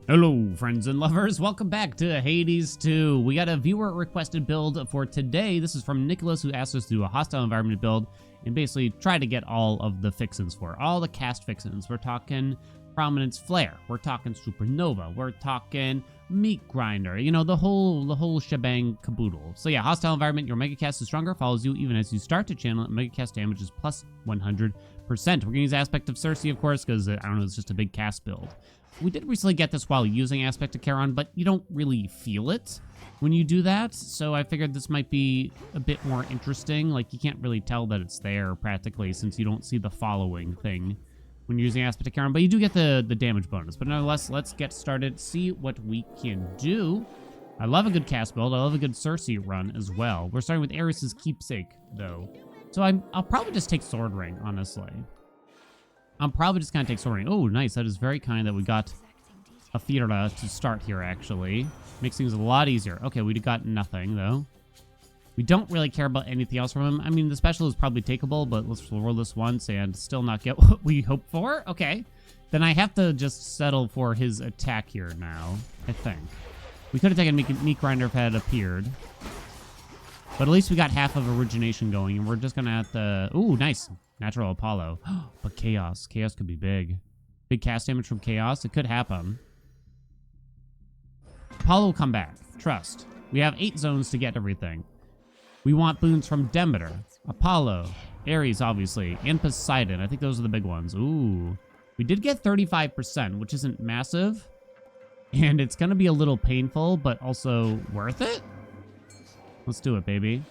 Hello, friends and lovers. Welcome back to Hades 2. We got a viewer-requested build for today. This is from Nicholas, who asked us to do a hostile environment build and basically try to get all of the fixins for all the cast fixins. We're talking Prominence Flare. We're talking Supernova. We're talking Meat Grinder. You know, the whole shebang caboodle. So yeah, hostile environment. Your Mega Cast is stronger, follows you even as you start to channel it. Mega Cast damage is plus 100%. We're gonna use Aspect of Circe, of course, because I don't know, it's just a big cast build. We did recently get this while using Aspect of Charon, but you don't really feel it when you do that, so I figured this might be a bit more interesting. Like, you can't really tell that it's there, practically, since you don't see the following thing when you're using Aspect of Charon, but you do get the damage bonus. But nonetheless, let's get started, see what we can do. I love a good cast build. I love a good Circe run as well. We're starting with Ares' Keepsake, though. So I'll probably just take Sword Ring, honestly. I'm probably just going to take Sword Ring. Oh, nice. That is very kind that we got a theater to start here, actually. Makes things a lot easier. Okay, we got nothing, though. We don't really care about anything else from him. I mean, the special is probably takeable, but let's roll this once and still not get what we hoped for. Okay. Then I have to just settle for his attack here now, I think. We could have taken Meat Grinder if it had appeared. But at least we got half of Origination going, and we're just going to have to... Ooh, nice. Natural Apollo. But Chaos. Chaos could be big. Big cast damage from Chaos. It could happen. Apollo will come back. Trust. We have 8 zones to get everything. We want boons from Demeter, Apollo, Ares, obviously, and Poseidon. I think those are the big ones. Ooh. We did get 35%, which isn't massive. And it's going to be a little painful, but also worth it. Let's do it, baby.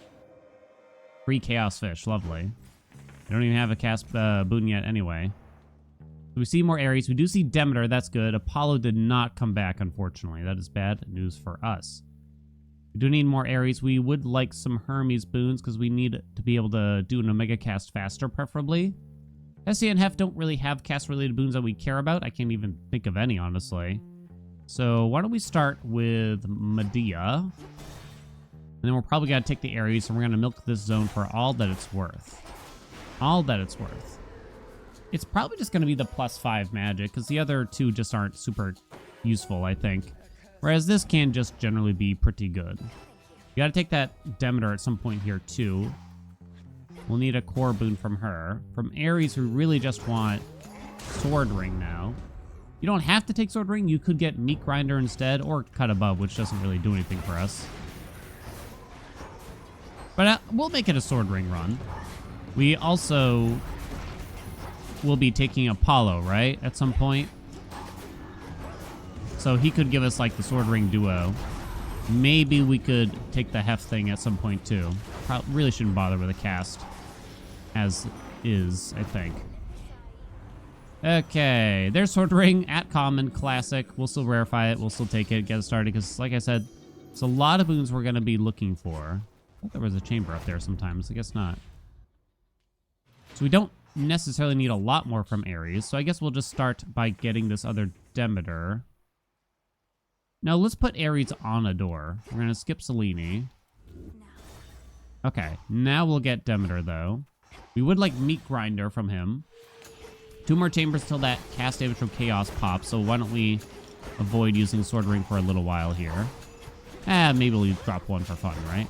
Free Chaos Fish. Lovely. I don't even have a cast boon yet anyway. So we see more Ares. We do see Demeter. That's good. Apollo did not come back, unfortunately. That is bad news for us. We do need more Ares. We would like some Hermes boons because we need to be able to do an Omega cast faster, preferably. Essie and Hef don't really have cast-related boons that we care about. I can't even think of any, honestly. So why don't we start with Medea? And then we're probably going to take the Ares, and we're going to milk this zone for all that it's worth. All that it's worth. It's probably just going to be the +5 magic, because the other two just aren't super useful, I think. Whereas this can just generally be pretty good. You got to take that Demeter at some point here, too. We'll need a core boon from her. From Ares, we really just want Sword Ring now. You don't have to take Sword Ring. You could get Meat Grinder instead, or Cut Above, which doesn't really do anything for us. But we'll make it a Sword Ring run. We also will be taking Apollo, right? At some point. So he could give us, like, the Sword Ring duo. Maybe we could take the Hef thing at some point, too. Really shouldn't bother with a cast. As is, I think. Okay. There's Sword Ring at common, classic. We'll still rarefy it. We'll still take it, get it started. Because, like I said, it's a lot of boons we're going to be looking for. I thought there was a chamber up there sometimes. I guess not. So we don't necessarily need a lot more from Ares. So I guess we'll just start by getting this other Demeter. Now let's put Ares on a door. We're going to skip Selene. Okay. Now we'll get Demeter, though. We would like Meat Grinder from him. 2 more chambers till that cast damage from Chaos pops. So why don't we avoid using Sword Ring for a little while here. Maybe we'll drop one for fun, right?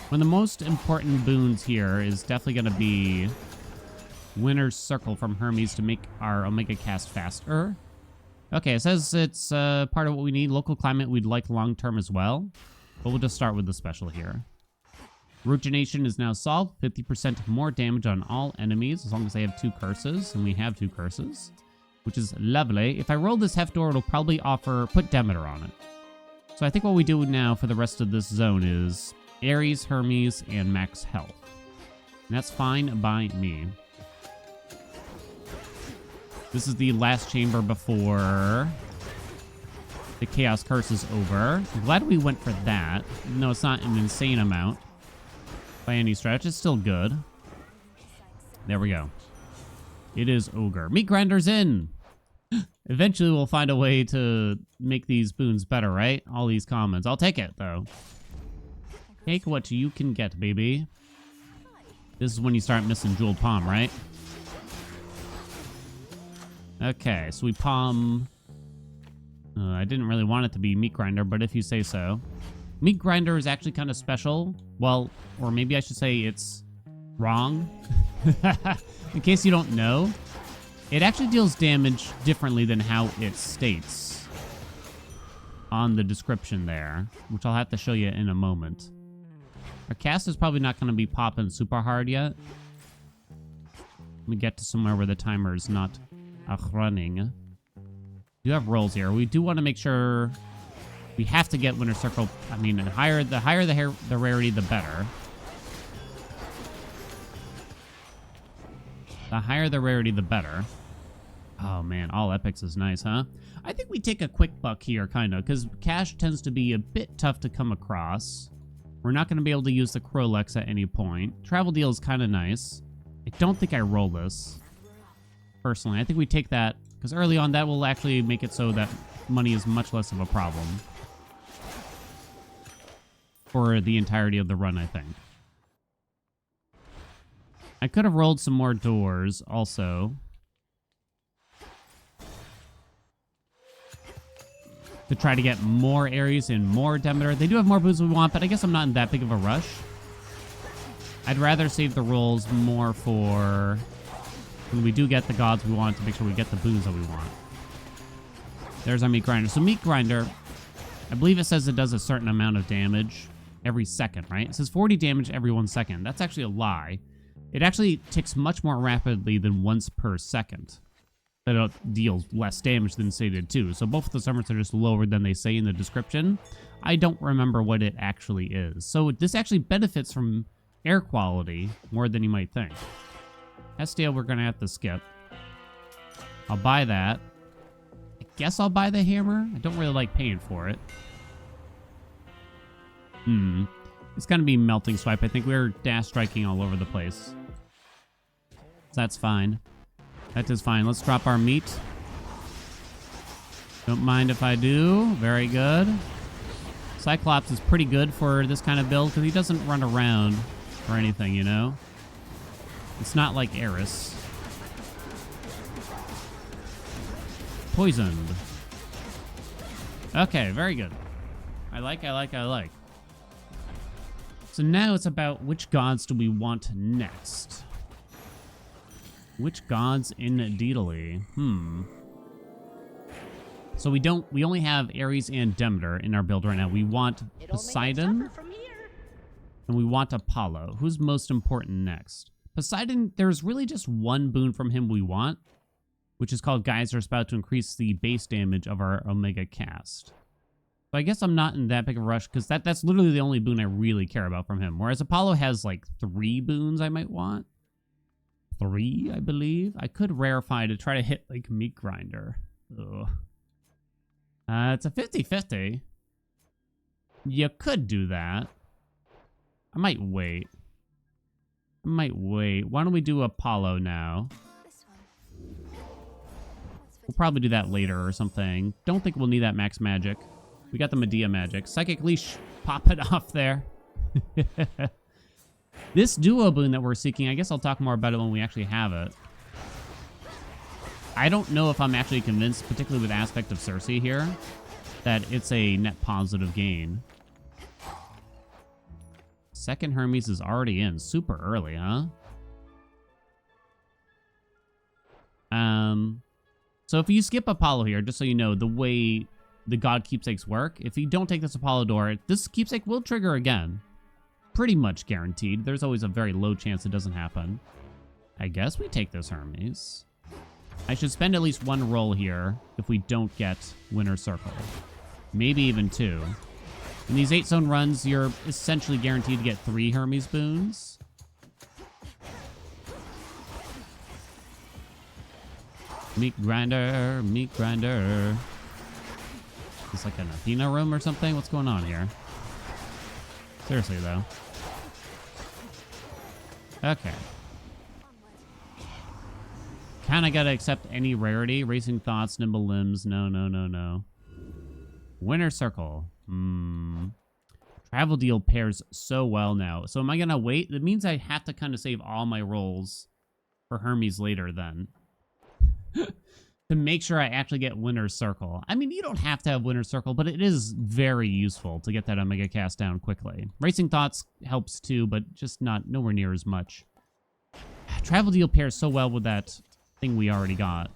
One of the most important boons here is definitely going to be Winner's Circle from Hermes to make our Omega cast faster. Okay, it says it's part of what we need. Local climate we'd like long-term as well. But we'll just start with the special here. Origination is now solved. 50% more damage on all enemies as long as they have 2 curses. And we have 2 curses, which is lovely. If I roll this Hef door, it'll probably put Demeter on it. So I think what we do now for the rest of this zone is Ares, Hermes, and max health. And that's fine by me. This is the last chamber before the Chaos Curse is over. I'm glad we went for that. No, it's not an insane amount by any stretch. It's still good. There we go. It is Ogre. Meat Grinder's in! Eventually we'll find a way to make these boons better, right? All these commons. I'll take it, though. Take what you can get, baby. This is when you start missing Jeweled Palm, right? Okay, so we palm... I didn't really want it to be meat grinder, but if you say so. Meat grinder is actually kind of special. Well, or maybe I should say it's wrong. In case you don't know, it actually deals damage differently than how it states on the description there, which I'll have to show you in a moment. Our cast is probably not going to be popping super hard yet. Let me get to somewhere where the timer is not running. You have rolls here. We do want to make sure we have to get Winter Circle. I mean, the higher the rarity, the better. The higher the rarity, the better. Oh man, all epics is nice, huh? I think we take a quick buck here, kind of, because cash tends to be a bit tough to come across. We're not going to be able to use the Crolex at any point. Travel deal is kind of nice. I don't think I roll this, personally. I think we take that, because early on that will actually make it so that money is much less of a problem for the entirety of the run, I think. I could have rolled some more doors also to try to get more Ares and more Demeter. They do have more boons we want, but I guess I'm not in that big of a rush. I'd rather save the rolls more for when we do get the gods we want, to make sure we get the boons that we want. There's our meat grinder. So meat grinder, I believe it says it does a certain amount of damage every second, right? It says 40 damage every 1 second. That's actually a lie. It actually ticks much more rapidly than once per second. That deals less damage than stated too. So both of those numbers are just lower than they say in the description. I don't remember what it actually is. So this actually benefits from air quality more than you might think. Estiel, we're going to have to skip. I'll buy that. I guess I'll buy the hammer. I don't really like paying for it. It's going to be melting swipe. I think we're dash striking all over the place. So that's fine. That is fine. Let's drop our meat. Don't mind if I do. Very good. Cyclops is pretty good for this kind of build because he doesn't run around or anything, you know? It's not like Eris. Poisoned. Okay, very good. I like. So now it's about which gods do we want next? Which gods indeedly? So we only have Ares and Demeter in our build right now. We want Poseidon and we want Apollo. Who's most important next? Poseidon, there's really just one boon from him we want, which is called Geyser Spout to increase the base damage of our Omega cast. So I guess I'm not in that big of a rush because that's literally the only boon I really care about from him. Whereas Apollo has like 3 boons I might want. 3, I believe. I could rarefy to try to hit like Meat Grinder. Ugh. It's a 50-50. You could do that. I might wait. Why don't we do Apollo now? We'll probably do that later or something. Don't think we'll need that max magic. We got the Medea magic. Psychic Leash, pop it off there. This duo boon that we're seeking, I guess I'll talk more about it when we actually have it. I don't know if I'm actually convinced, particularly with aspect of Circe here, that it's a net positive gain. Second Hermes is already in. Super early, huh? So if you skip Apollo here, just so you know, the way the god keepsakes work, if you don't take this Apollo door, this keepsake will trigger again. Pretty much guaranteed. There's always a very low chance it doesn't happen. I guess we take this Hermes. I should spend at least 1 roll here if we don't get Winter Circle. Maybe even 2. In these 8-zone runs, you're essentially guaranteed to get 3 Hermes boons. Meat grinder. It's like an Athena room or something? What's going on here? Seriously, though. Okay. Kinda gotta accept any rarity. Racing Thoughts, Nimble Limbs. No. Winter Circle. Travel deal pairs so well now. So am I gonna wait? That means I have to kind of save all my rolls for Hermes later then. to make sure I actually get Winner's Circle. I mean, you don't have to have Winner's Circle, but it is very useful to get that Omega cast down quickly. Racing Thoughts helps too, but just nowhere near as much. Travel Deal pairs so well with that thing we already got.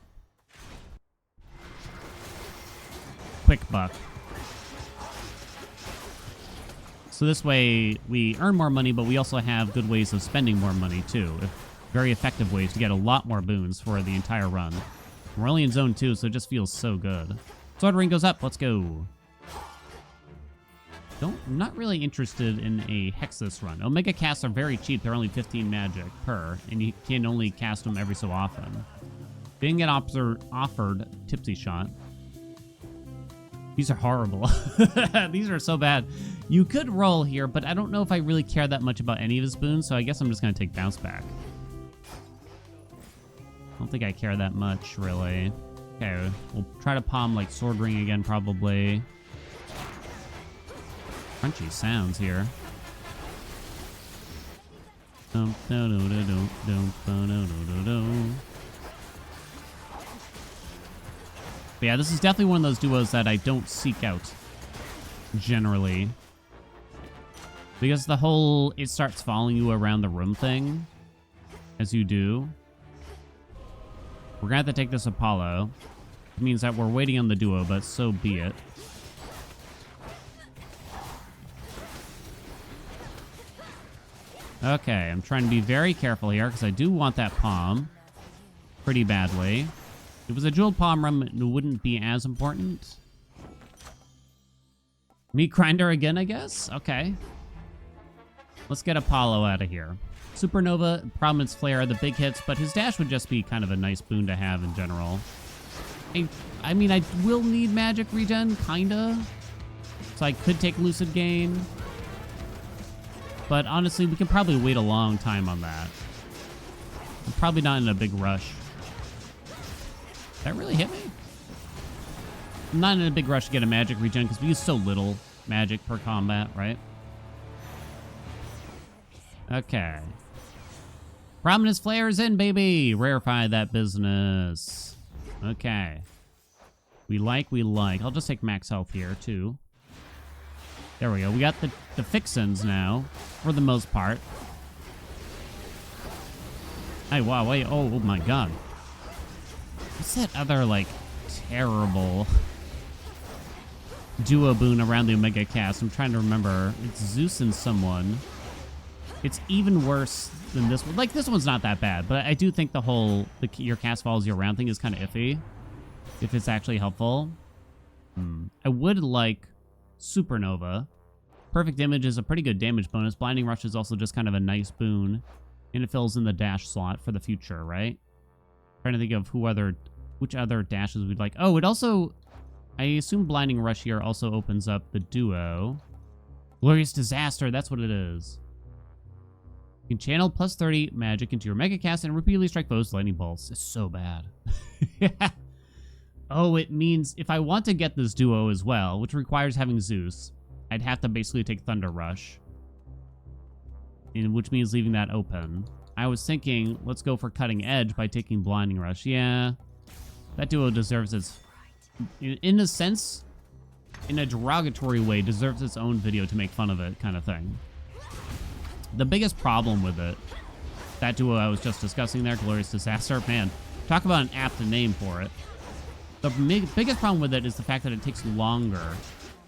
Quick Buck. So this way, we earn more money, but we also have good ways of spending more money too. Very effective ways to get a lot more boons for the entire run. We're only in Zone 2, so it just feels so good. Sword Ring goes up. Let's go. I'm not really interested in a Hexus run. Omega casts are very cheap. They're only 15 magic per, and you can only cast them every so often. Didn't get offered Tipsy Shot. These are horrible. These are so bad. You could roll here, but I don't know if I really care that much about any of his boons, so I guess I'm just going to take Bounce Back. I don't think I care that much, really. Okay, we'll try to palm, like, Sword Ring again, probably. Crunchy sounds here. But yeah, this is definitely one of those duos that I don't seek out, generally. Because the whole, it starts following you around the room thing, as you do. We're gonna have to take this Apollo. It means that we're waiting on the duo, but so be it. Okay, I'm trying to be very careful here, because I do want that palm pretty badly. If it was a jeweled palm run, it wouldn't be as important. Meat grinder again, I guess? Okay. Let's get Apollo out of here. Supernova, Prominence Flare are the big hits, but his dash would just be kind of a nice boon to have in general. I mean, I will need magic regen, kinda. So I could take Lucid Gain. But honestly, we can probably wait a long time on that. I'm probably not in a big rush. Did that really hit me? I'm not in a big rush to get a magic regen because we use so little magic per combat, right? Okay. Prominence Flare is in, baby. Rarefy that business. Okay. We like. I'll just take max health here, too. There we go. We got the fixins now, for the most part. Hey, wow, wait. Oh my god. What's that other, like, terrible duo boon around the Omega cast? I'm trying to remember. It's Zeus and someone. It's even worse than this one. Like, this one's not that bad, but I do think the whole, your cast follows you around thing is kind of iffy. If it's actually helpful. I would like Supernova. Perfect Image is a pretty good damage bonus. Blinding Rush is also just kind of a nice boon. And it fills in the dash slot for the future, right? Trying to think of which other dashes we'd like. Oh, it also, I assume Blinding Rush here also opens up the duo. Glorious Disaster, that's what it is. You can channel plus 30 magic into your Mega Cast and repeatedly strike foes with lightning bolts. It's so bad. Oh, it means if I want to get this duo as well, which requires having Zeus, I'd have to basically take Thunder Rush. Which means leaving that open. I was thinking, let's go for Cutting Edge by taking Blinding Rush. Yeah, that duo deserves its, in a sense, in a derogatory way, deserves its own video to make fun of it kind of thing. The biggest problem with it, that duo I was just discussing there, Glorious Disaster, man, talk about an apt name for it. The biggest problem with it is the fact that it takes longer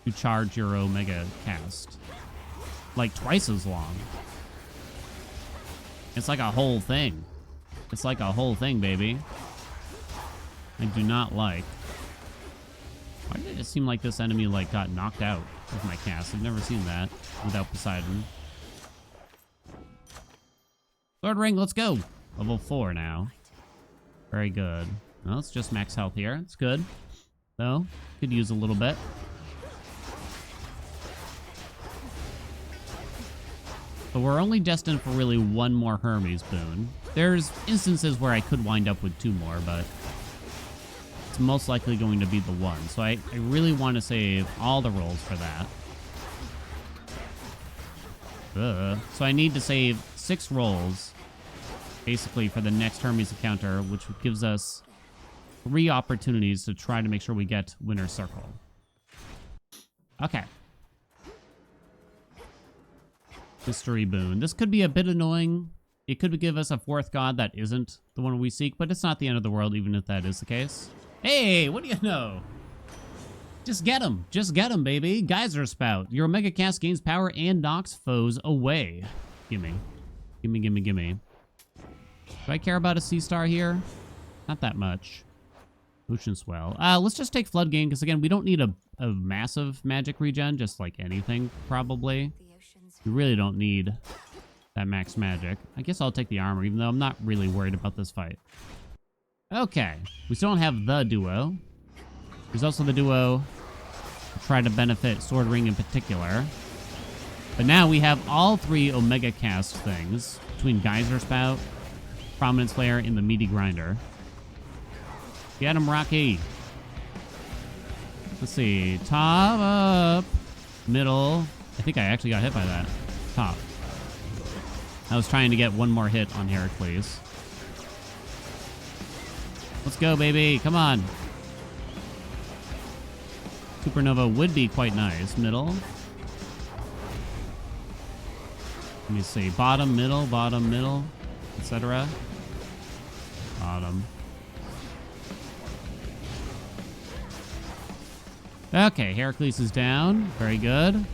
to charge your Omega cast. Like twice as long. It's like a whole thing. It's like a whole thing, baby. I do not like. Why did it just seem like this enemy like got knocked out with my cast? I've never seen that without Poseidon. Sword Ring, let's go. Level 4 now. Very good. Well, it's just max health here. It's good. Though, could use a little bit. But we're only destined for really one more Hermes boon. There's instances where I could wind up with 2 more, but it's most likely going to be the one. So I really want to save all the rolls for that. So I need to save 6 rolls, basically, for the next Hermes encounter, which gives us 3 opportunities to try to make sure we get Winner's Circle. Okay. Mystery Boon. This could be a bit annoying. It could give us a 4th god that isn't the one we seek, but it's not the end of the world, even if that is the case. Hey, what do you know? Just get him. Just get him, baby. Geyser Spout. Your Omega Cast gains power and knocks foes away. Gimme. Gimme, gimme, gimme. Do I care about a sea star here? Not that much. Ocean Swell. Let's just take Flood Gain, because again, we don't need a massive magic regen, just like anything, probably. We really don't need that max magic. I guess I'll take the armor, even though I'm not really worried about this fight. Okay. We still don't have the duo. There's also the duo to try to benefit Sword Ring in particular. But now we have all 3 Omega Cast things between Geyser Spout, Prominence Flare, and the Meaty Grinder. Get him, Rocky. Let's see. Top, up, middle. I think I actually got hit by that. Top. I was trying to get one more hit on Heracles. Let's go, baby. Come on. Supernova would be quite nice. Middle. Let me see. Bottom, middle, etc. Bottom. Okay, Heracles is down. Very good.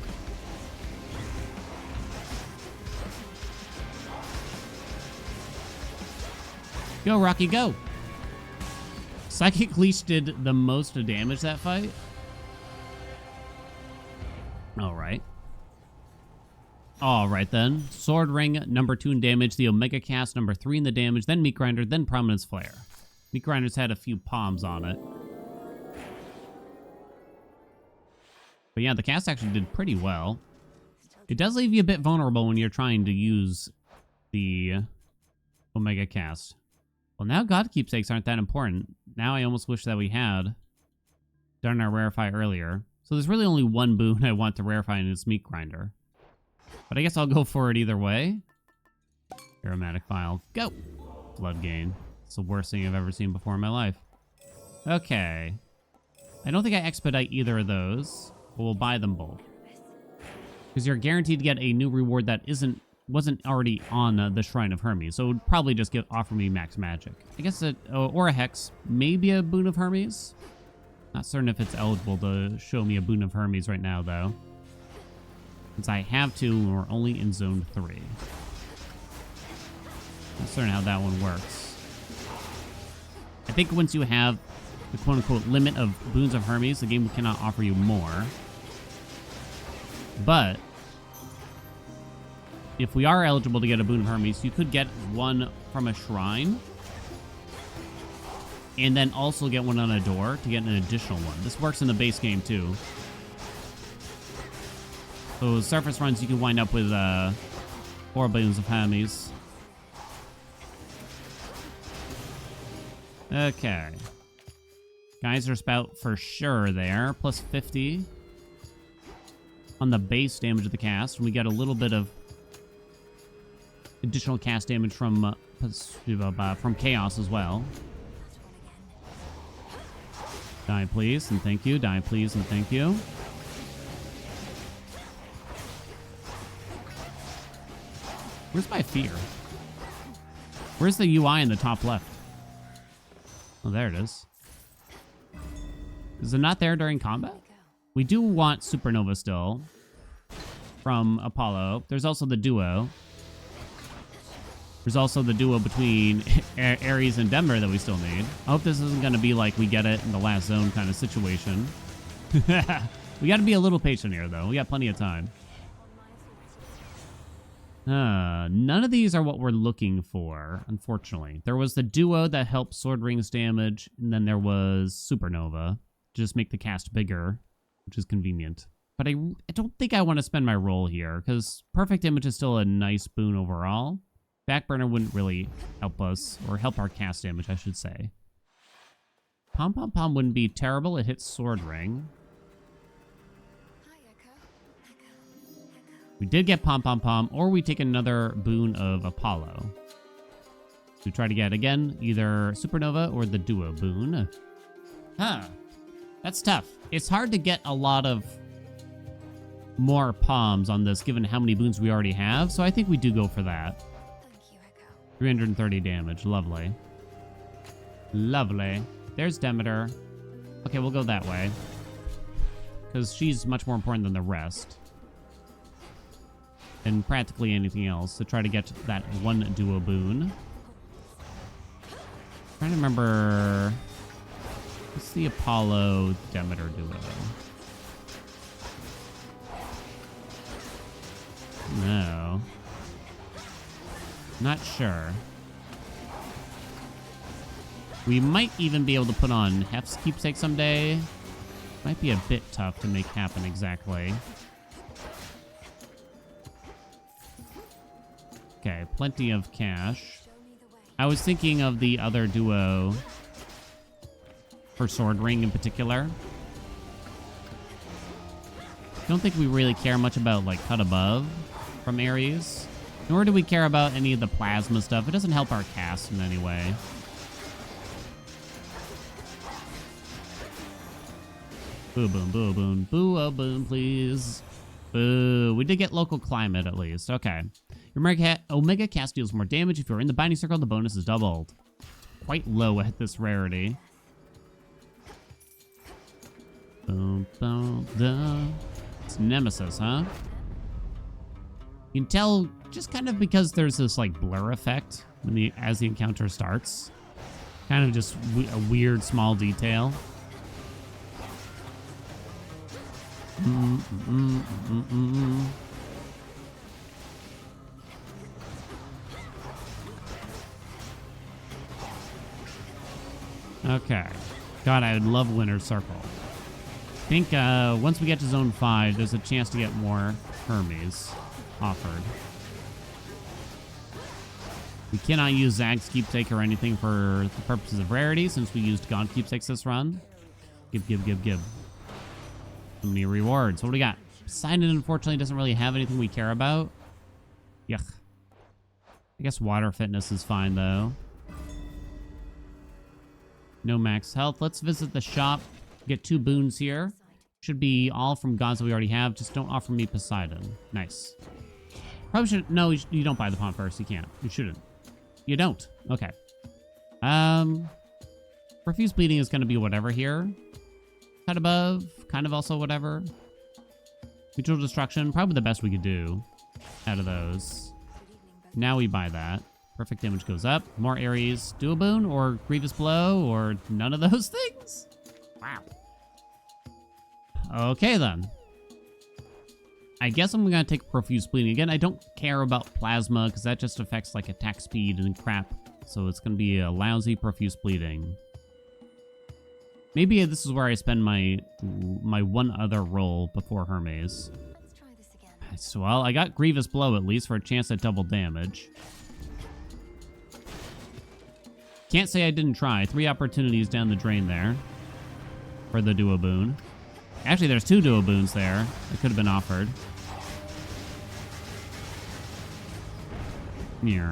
Go, Rocky, go. Psychic Leash did the most damage that fight. All right. All right, then. Sword Ring, number 2 in damage. The Omega Cast, number 3 in the damage. Then Meat Grinder, then Prominence Flare. Meat Grinder's had a few palms on it. But yeah, the cast actually did pretty well. It does leave you a bit vulnerable when you're trying to use the Omega Cast. Well, now God Keepsakes aren't that important. Now I almost wish that we had done our Rarefy earlier. So there's really only one boon I want to Rarefy, and it's Meat Grinder. But I guess I'll go for it either way. Aromatic Vial. Go! Blood Gain. It's the worst thing I've ever seen before in my life. Okay. I don't think I expedite either of those, but we'll buy them both. Because you're guaranteed to get a new reward that wasn't already on the Shrine of Hermes, so it would probably just offer me max magic. I guess or a Hex, maybe a Boon of Hermes. Not certain if it's eligible to show me a Boon of Hermes right now, though. Since I have to, and we're only in Zone 3. Not certain how that one works. I think once you have the quote-unquote limit of Boons of Hermes, the game cannot offer you more. But if we are eligible to get a Boon of Hermes, you could get one from a shrine, and then also get one on a door to get an additional one. This works in the base game, too. So surface runs, you can wind up with 4 Boons of Hermes. Okay. Geyser Spout for sure there. Plus 50 on the base damage of the cast. And we get a little bit of additional cast damage from Chaos as well. Die, please, and thank you. Die, please, and thank you. Where's my fear? Where's the UI in the top left? Oh, there it is. Is it not there during combat? We do want Supernova still from Apollo. There's also the duo. There's also the duo between Ares and Denver that we still need. I hope this isn't going to be like we get it in the last zone kind of situation. We got to be a little patient here, though. We got plenty of time. None of these are what we're looking for, unfortunately. There was the duo that helped Sword Ring's damage, and then there was Supernova. Just make the cast bigger, which is convenient. But I don't think I want to spend my roll here, because Perfect Image is still a nice boon overall. Backburner wouldn't really help us, or help our cast damage, I should say. Pom Pom Pom wouldn't be terrible. It hits Sword Ring. We did get Pom Pom Pom, or we take another boon of Apollo. We try to get, again, either Supernova or the Duo Boon. Huh. That's tough. It's hard to get a lot of more palms on this, given how many boons we already have, so I think we do go for that. 330 damage. Lovely. Lovely. There's Demeter. Okay, we'll go that way. Because she's much more important than the rest. And practically anything else to try to get that one Duo Boon. Trying to remember... What's the Apollo Demeter duo? No. Not sure. We might even be able to put on Hef's keepsake someday. Might be a bit tough to make happen exactly. Okay, plenty of cash. I was thinking of the other duo for Sword Ring in particular. Don't think we really care much about like Cut Above from Ares. Nor do we care about any of the plasma stuff. It doesn't help our cast in any way. Boo boom, boo boom, boo oh boom, please. Boo. We did get local climate at least. Okay. Your Omega cast deals more damage. If you're in the binding circle, the bonus is doubled. Quite low at this rarity. Boom, boom, boom. It's Nemesis, huh? You can tell just kind of because there's this like blur effect when as the encounter starts. Kind of just a weird small detail. Okay. God, I would love Winter Circle. I think once we get to Zone 5, there's a chance to get more Hermes offered. We cannot use Zag's Keepsake or anything for the purposes of rarity since we used God Keepsakes this run. Give. So many rewards. What do we got? Poseidon, unfortunately, doesn't really have anything we care about. Yuck. I guess water fitness is fine, though. No max health. Let's visit the shop. Get 2 boons here. Should be all from gods that we already have. Just don't offer me Poseidon. Nice. Probably should... No, you don't buy the pawn first. You can't. You shouldn't. You don't. Okay. Profuse Bleeding is going to be whatever here. Cut Above. Kind of also whatever. Mutual Destruction. Probably the best we could do out of those. Now we buy that. Perfect damage goes up. More Ares Duo Boon or Grievous Blow or none of those things. Wow. Okay, then. I guess I'm going to take Profuse Bleeding. Again, I don't care about Plasma because that just affects like attack speed and crap. So it's going to be a lousy Profuse Bleeding. Maybe this is where I spend my one other roll before Hermes. Let's try this again. So, well, I got Grievous Blow at least for a chance at double damage. Can't say I didn't try. 3 opportunities down the drain there for the Duo Boon. Actually, there's 2 Duo Boons there that could have been offered. Meat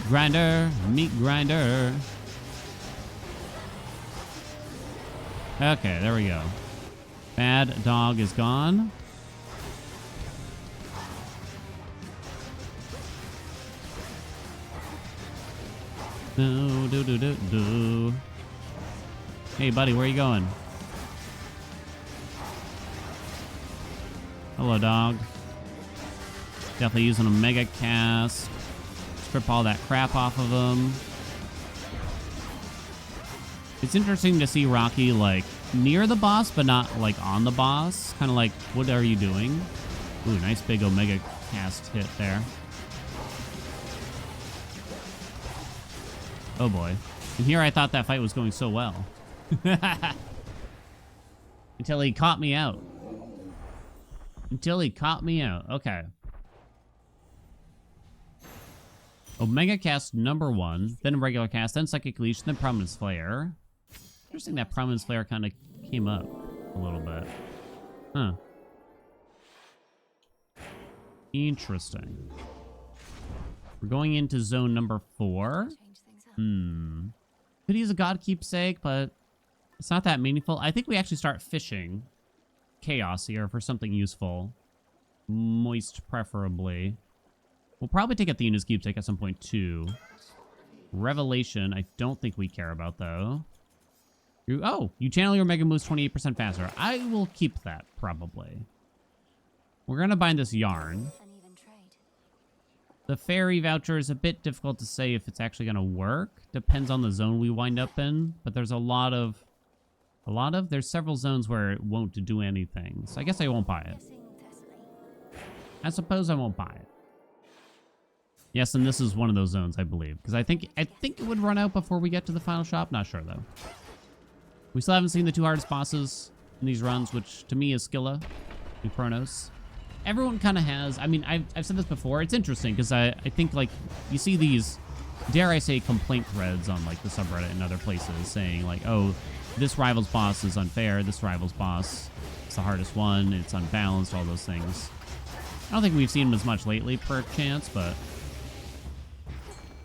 grinder, meat grinder. Okay, there we go. Bad dog is gone. Do. Hey, buddy, where you going? Hello, dog. Definitely using a mega cast. Strip all that crap off of him. It's interesting to see Rocky, like, near the boss, but not, like, on the boss. Kind of like, what are you doing? Ooh, nice big Omega cast hit there. Oh, boy. And here I thought that fight was going so well. Until he caught me out. Okay. Omega cast number 1, then regular cast, then Psychic Leash, then Prominence Flare. Interesting that Prominence Flare kind of came up a little bit. Huh. Interesting. We're going into zone number 4. Could use a god keepsake, but it's not that meaningful. I think we actually start fishing chaos here for something useful. Moist, preferably. We'll probably take Athena's keepsake at some point, too. Revelation, I don't think we care about, though. You channel your Mega Moves 28% faster. I will keep that, probably. We're going to bind this yarn. The fairy voucher is a bit difficult to say if it's actually going to work. Depends on the zone we wind up in. But there's there's several zones where it won't do anything. So I guess I won't buy it. I suppose I won't buy it. Yes, and this is one of those zones, I believe. Because I think it would run out before we get to the final shop. Not sure, though. We still haven't seen the 2 hardest bosses in these runs, which to me is Scylla and Chronos. Everyone kind of has. I mean, I've said this before. It's interesting because I think, like, you see these, dare I say, complaint threads on, like, the subreddit and other places saying, like, oh, this rival's boss is unfair. This rival's boss is the hardest one. It's unbalanced, all those things. I don't think we've seen them as much lately, per chance, but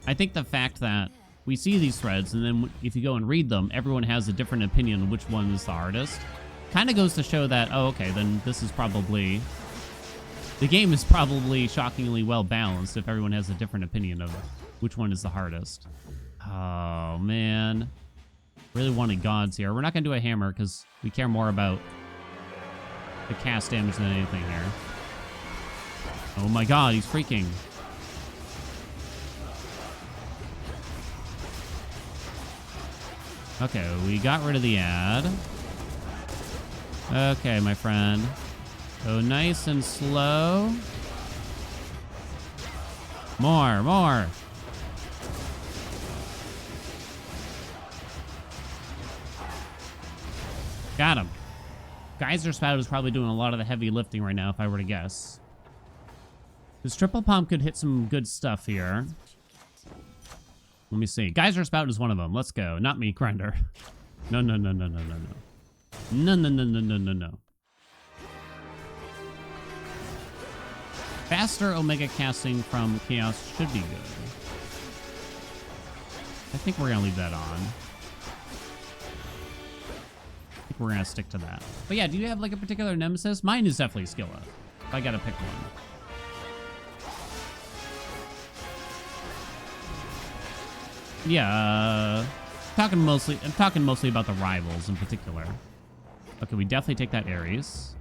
I think the fact that we see these threads, and then if you go and read them, everyone has a different opinion on which one is the hardest, kind of goes to show that, oh, okay, then this is probably... The game is probably shockingly well balanced if everyone has a different opinion of which one is the hardest. Oh, man. Really wanted gods here. We're not going to do a hammer because we care more about the cast damage than anything here. Oh my god, he's freaking. Okay, we got rid of the ad. Okay, my friend. Go nice and slow. More. Got him. Geyser Spout is probably doing a lot of the heavy lifting right now, if I were to guess. This triple pump could hit some good stuff here. Let me see. Geyser Spout is one of them. Let's go. Not me, Grinder. No. No. Faster Omega casting from Chaos should be good. I think we're going to leave that on. I think we're going to stick to that. But yeah, do you have like a particular nemesis? Mine is definitely Scylla. If I got to pick one. Yeah, I'm talking mostly about the rivals in particular. Okay, we definitely take that Ares.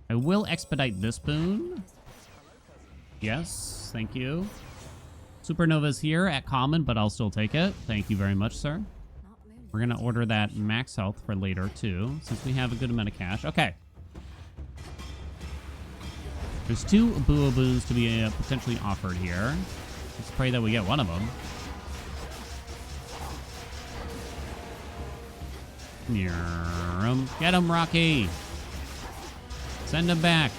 I will expedite this boon. Yes, thank you. Supernova's here at common, but I'll still take it. Thank you very much, sir. We're gonna order that max health for later too, since we have a good amount of cash. Okay. There's 2 Boo-Boos to be potentially offered here. Let's pray that we get one of them. Get him, Rocky. Send him back.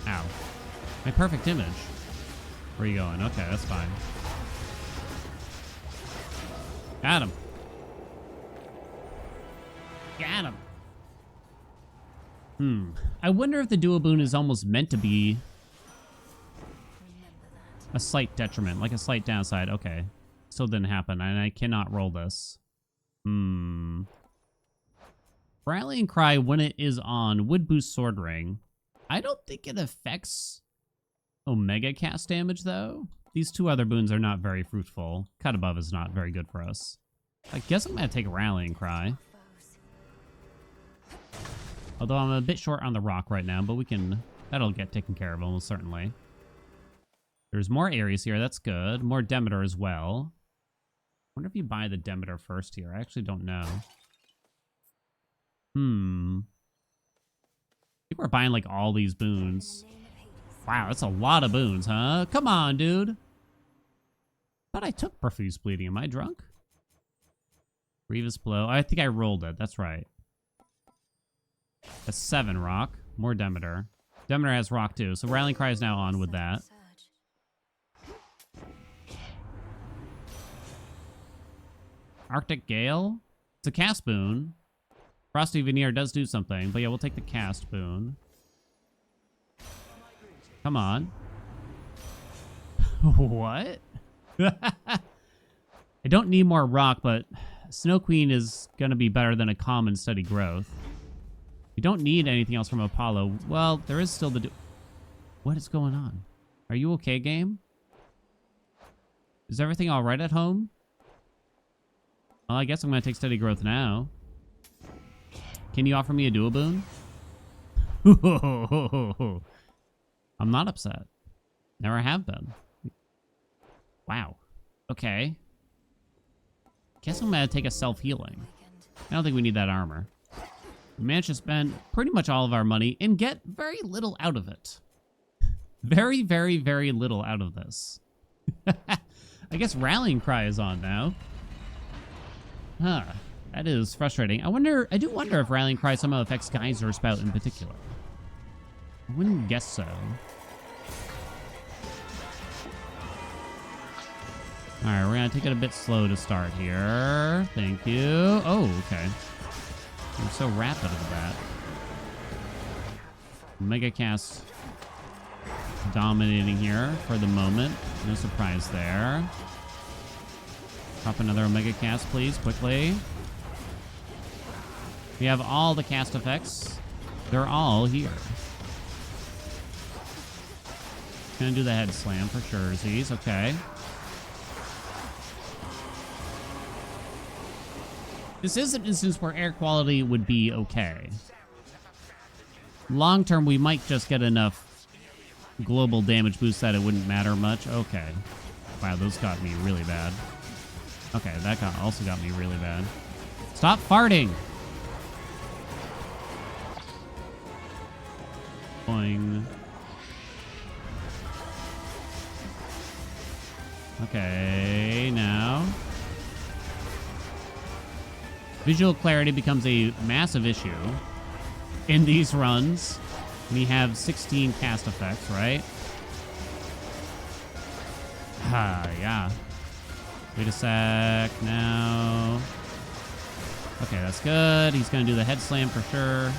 Ow. My perfect image. Where are you going? Okay, that's fine. Got him. Got him. I wonder if the Duoboon is almost meant to be a slight detriment, like a slight downside. Okay. Still didn't happen, and I cannot roll this. Rallying Cry, when it is on, would boost Sword Ring. I don't think it affects Omega cast damage, though. These 2 other boons are not very fruitful. Cut Above is not very good for us. I guess I'm going to take Rallying Cry. Although I'm a bit short on the rock right now, but we can... That'll get taken care of almost certainly. There's more Ares here. That's good. More Demeter as well. I wonder if you buy the Demeter first here. I actually don't know. I think we're buying like all these boons. Wow, that's a lot of boons, huh? Come on, dude. Thought I took Profuse Bleeding. Am I drunk? Grievous Blow. I think I rolled it. That's right. A 7 rock. More Demeter. Demeter has rock too, so Rallying Cry is now on with that. Arctic Gale? It's a cast boon. Frosty Veneer does do something, but yeah, we'll take the cast boon. Come on. What? I don't need more rock, but Snow Queen is going to be better than a common steady growth. We don't need anything else from Apollo. Well, there is still the... What is going on? Are you okay, game? Is everything all right at home? Well, I guess I'm going to take steady growth now. Can you offer me a duo boon? I'm not upset. Never have been. Wow. Okay. Guess I'm going to take a self-healing. I don't think we need that armor. We managed to spend pretty much all of our money and get very little out of it. Very, very, very little out of this. I guess Rallying Cry is on now. Huh. That is frustrating. I do wonder if Rallying Cry somehow affects Geyser Spout in particular. I wouldn't guess so. Alright, we're gonna take it a bit slow to start here. Thank you. Oh, okay. I'm so rapid with that. Mega Cast dominating here for the moment. No surprise there. Drop another Omega Cast, please, quickly. We have all the cast effects. They're all here. Gonna do the head slam for sure, Z's. Okay. This is an instance where air quality would be okay. Long term, we might just get enough global damage boost that it wouldn't matter much. Okay. Wow, those got me really bad. Okay, that also got me really bad. Stop farting! Boing. Okay, now. Visual clarity becomes a massive issue in these runs. We have 16 cast effects, right? Yeah. Wait a sec. Now. Okay, that's good. He's going to do the head slam for sure.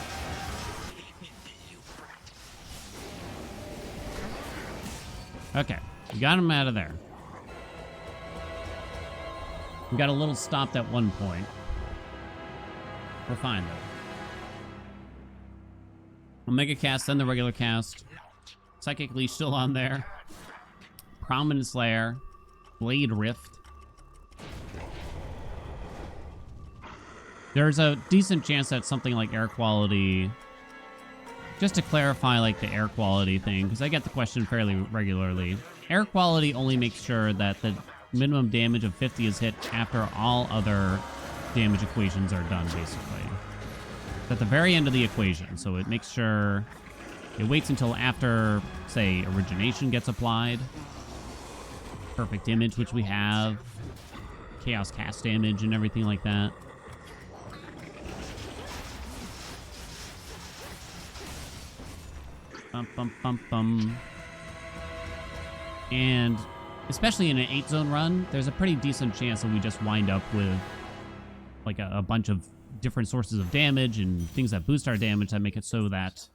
Okay, we got him out of there. We got a little stopped at one point. We're fine, though. Omega Cast, then the regular cast. Psychic Leash still on there. Prominent Slayer. Blade Rift. There's a decent chance that something like air quality... Just to clarify, like, the air quality thing, because I get the question fairly regularly. Air quality only makes sure that the minimum damage of 50 is hit after all other damage equations are done, basically. It's at the very end of the equation, so it makes sure it waits until after, say, origination gets applied. Perfect image, which we have. Chaos cast damage and everything like that. Bum, bum, bum, bum. And especially in an 8-zone run, there's a pretty decent chance that we just wind up with like a bunch of different sources of damage and things that boost our damage that make it so that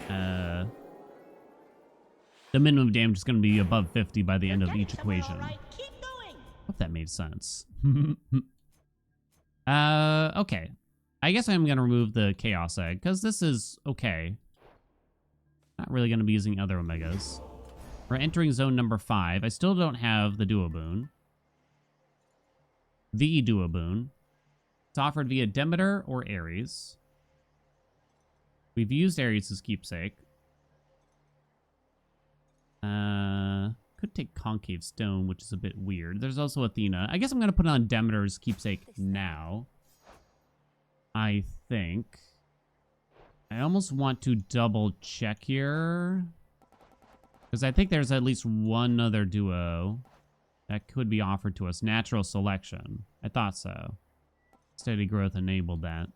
the minimum damage is going to be above 50 by the end of each equation. Right. Keep going. Hope that made sense. Okay. I guess I'm going to remove the Chaos Egg, because this is okay. Not really going to be using other Omegas. We're entering zone number 5. I still don't have the Duo Boon. The Duo Boon. It's offered via Demeter or Ares. We've used Ares' keepsake. Could take Concave Stone, which is a bit weird. There's also Athena. I guess I'm going to put on Demeter's keepsake now. I think. I almost want to double check here. Because I think there's at least one other duo that could be offered to us. Natural Selection. I thought so. Steady Growth enabled that.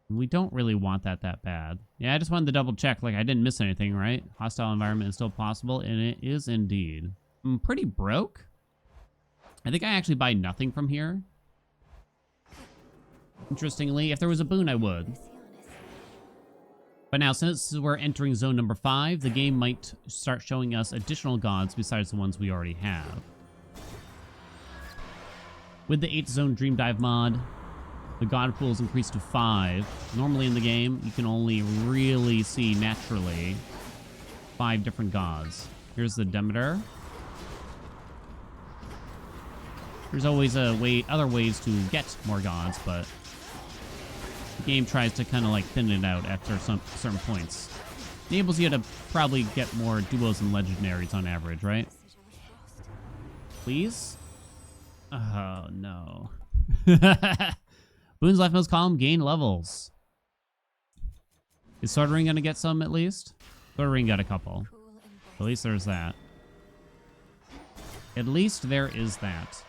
We don't really want that bad. Yeah, I just wanted to double check. Like, I didn't miss anything, right? Hostile environment is still possible, and it is indeed. I'm pretty broke. I think I actually buy nothing from here. Interestingly, if there was a boon, I would. But now, since we're entering zone number 5, the game might start showing us additional gods besides the ones we already have. With the 8th zone Dream Dive mod, the god pool is increased to 5. Normally in the game, you can only really see naturally 5 different gods. Here's the Demeter. There's always other ways to get more gods, but the game tries to kind of like thin it out after some certain points. Enables you to probably get more duos and legendaries on average, right? Please? Oh, no. Boon's leftmost column, gain levels. Is Sword Ring going to get some at least? Sword Ring got a couple. At least there's that. At least there is that.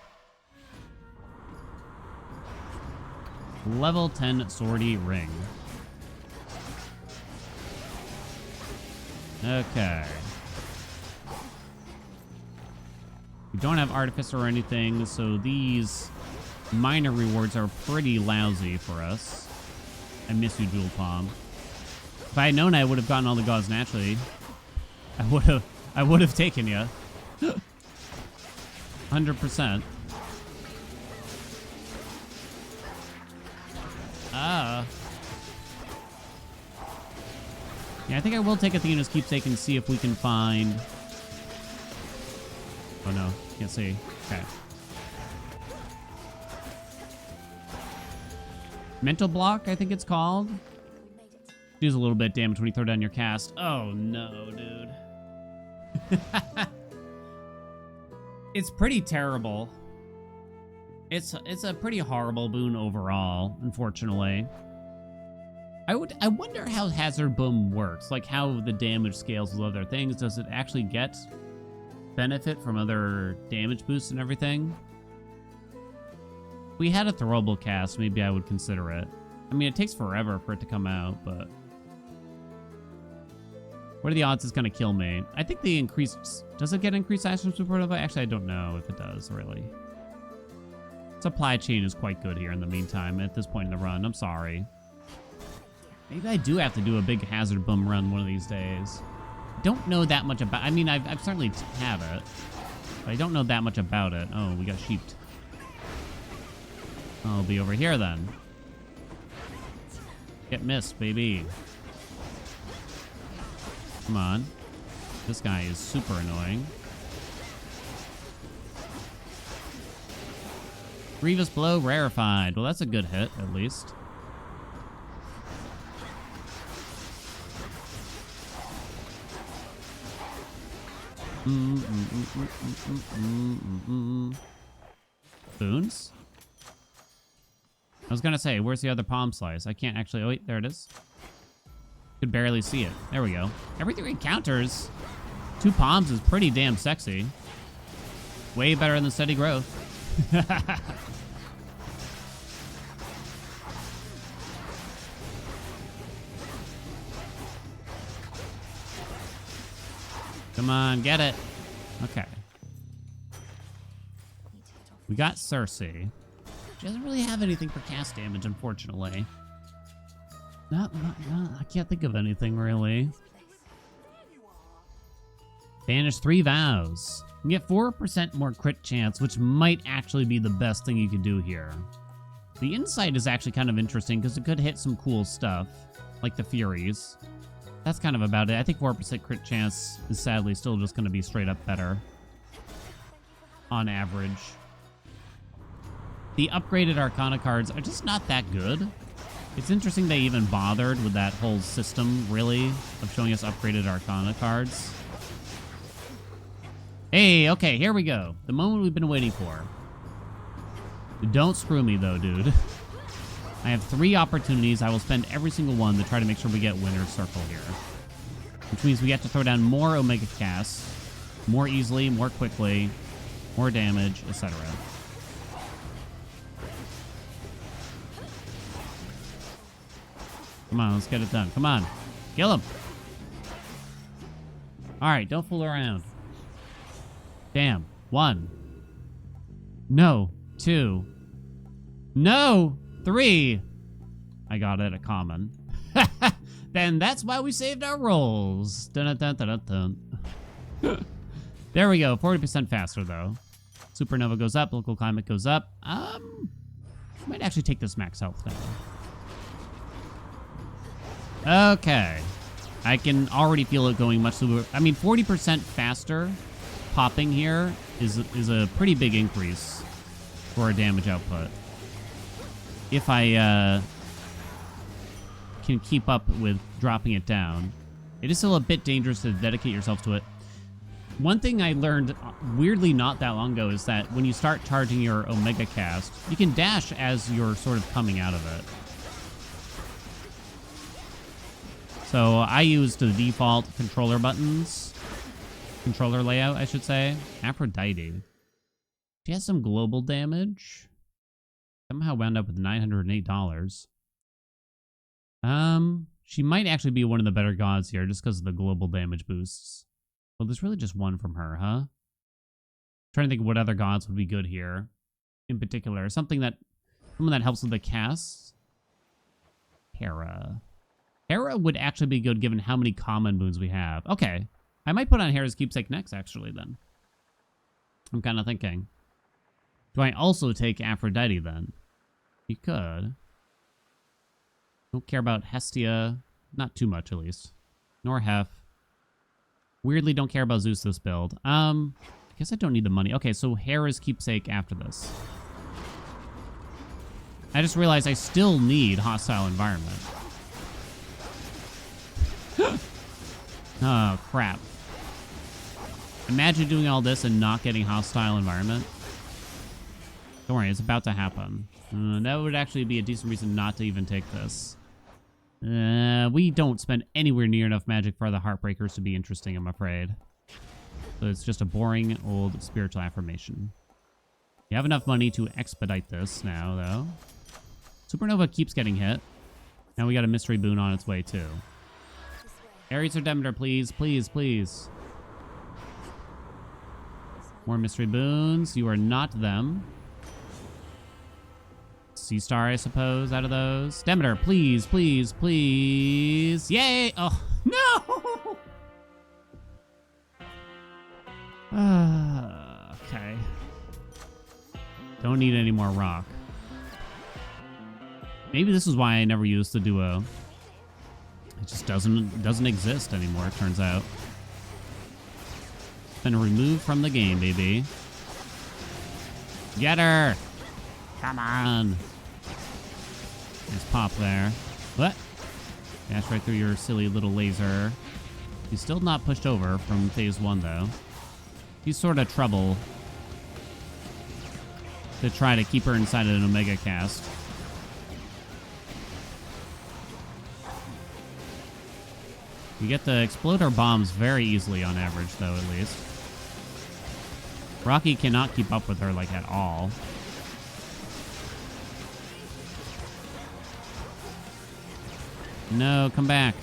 Level 10 Swordy Ring. Okay. We don't have Artificer or anything, so these minor rewards are pretty lousy for us. I miss you, Jewel Palm. If I had known I would have gotten all the gods naturally, I would have taken you. 100%. Yeah, I think I will take Athena's keepsake and see if we can find... Oh no, can't see. Okay. Mental block, I think it's called. Deals a little bit of damage when you throw down your cast. Oh no, dude. It's pretty terrible. It's a pretty horrible boon overall, unfortunately. I wonder how Hazard Boom works, like how the damage scales with other things. Does it actually get benefit from other damage boosts and everything? If we had a throwable cast, maybe I would consider it. I mean, it takes forever for it to come out, but what are the odds it's going to kill me? I think the increased... Does it get increased action support? Actually, I don't know if it does, really. Supply chain is quite good here in the meantime, at this point in the run. I'm sorry. Maybe I do have to do a big Hazard Boom run one of these days. Don't know that much about... I mean, I've certainly have it, but I don't know that much about it. Oh, we got sheeped. I'll be over here then. Get missed, baby. Come on. This guy is super annoying. Grievous Blow rarefied. Well, that's a good hit, at least. Boons? I was gonna say, where's the other palm slice? I can't actually... Oh, wait, there it is. Could barely see it. There we go. Every 3 encounters, 2 palms is pretty damn sexy. Way better than steady growth. Come on, get it. Okay. We got Circe. She doesn't really have anything for cast damage, unfortunately. No, I can't think of anything, really. Banish 3 vows. You get 4% more crit chance, which might actually be the best thing you can do here. The insight is actually kind of interesting, because it could hit some cool stuff, like the Furies. That's kind of about it. I think 4% crit chance is sadly still just going to be straight up better. On average. The upgraded Arcana cards are just not that good. It's interesting they even bothered with that whole system, really, of showing us upgraded Arcana cards. Hey, okay, here we go. The moment we've been waiting for. Don't screw me, though, dude. I have 3 opportunities. I will spend every single one to try to make sure we get Winner's Circle here. Which means we have to throw down more Omega casts, more easily, more quickly, more damage, etc. Come on, let's get it done. Come on. Kill him. Alright, don't fool around. Damn. 1. No. 2. No! 3. I got it, a common. Then that's why we saved our rolls. Dun, dun, dun, dun, dun. There we go. 40% faster, though. Supernova goes up. Local climate goes up. Might actually take this max health now. Okay. I can already feel it going much slower. I mean, 40% faster popping here is a pretty big increase for our damage output. If I can keep up with dropping it down. It is still a bit dangerous to dedicate yourself to it. One thing I learned weirdly not that long ago is that when you start charging your Omega cast, you can dash as you're sort of coming out of it. So I used the default controller buttons. Controller layout, I should say. Aphrodite. She has some global damage. Somehow wound up with $908. She might actually be one of the better gods here just because of the global damage boosts. Well, there's really just one from her, huh? Trying to think of what other gods would be good here. In particular, someone that helps with the cast. Hera. Hera would actually be good given how many common boons we have. Okay. I might put on Hera's keepsake next, actually, then. I'm kind of thinking. Do I also take Aphrodite, then? You could. Don't care about Hestia. Not too much, at least. Nor Hef. Weirdly don't care about Zeus this build. I guess I don't need the money. Okay, so Hera's keepsake after this. I just realized I still need hostile environment. Oh, crap. Imagine doing all this and not getting hostile environment. Don't worry, it's about to happen. That would actually be a decent reason not to even take this. We don't spend anywhere near enough magic for the Heartbreakers to be interesting, I'm afraid. So it's just a boring old spiritual affirmation. You have enough money to expedite this now, though. Supernova keeps getting hit. Now we got a mystery boon on its way, too. Ares or Demeter, please, please, please. More mystery boons. You are not them. Sea Star, I suppose, out of those. Demeter, please, please, please. Yay! Oh, no! Okay. Don't need any more rock. Maybe this is why I never used the duo. It just doesn't exist anymore, it turns out. Been removed from the game, baby. Get her! Come on! Nice pop there. What? Dash right through your silly little laser. He's still not pushed over from phase 1, though. He's sort of trouble to try to keep her inside of an Omega cast. You get to explode our bombs very easily on average, though, at least. Rocky cannot keep up with her, like, at all. No, come back.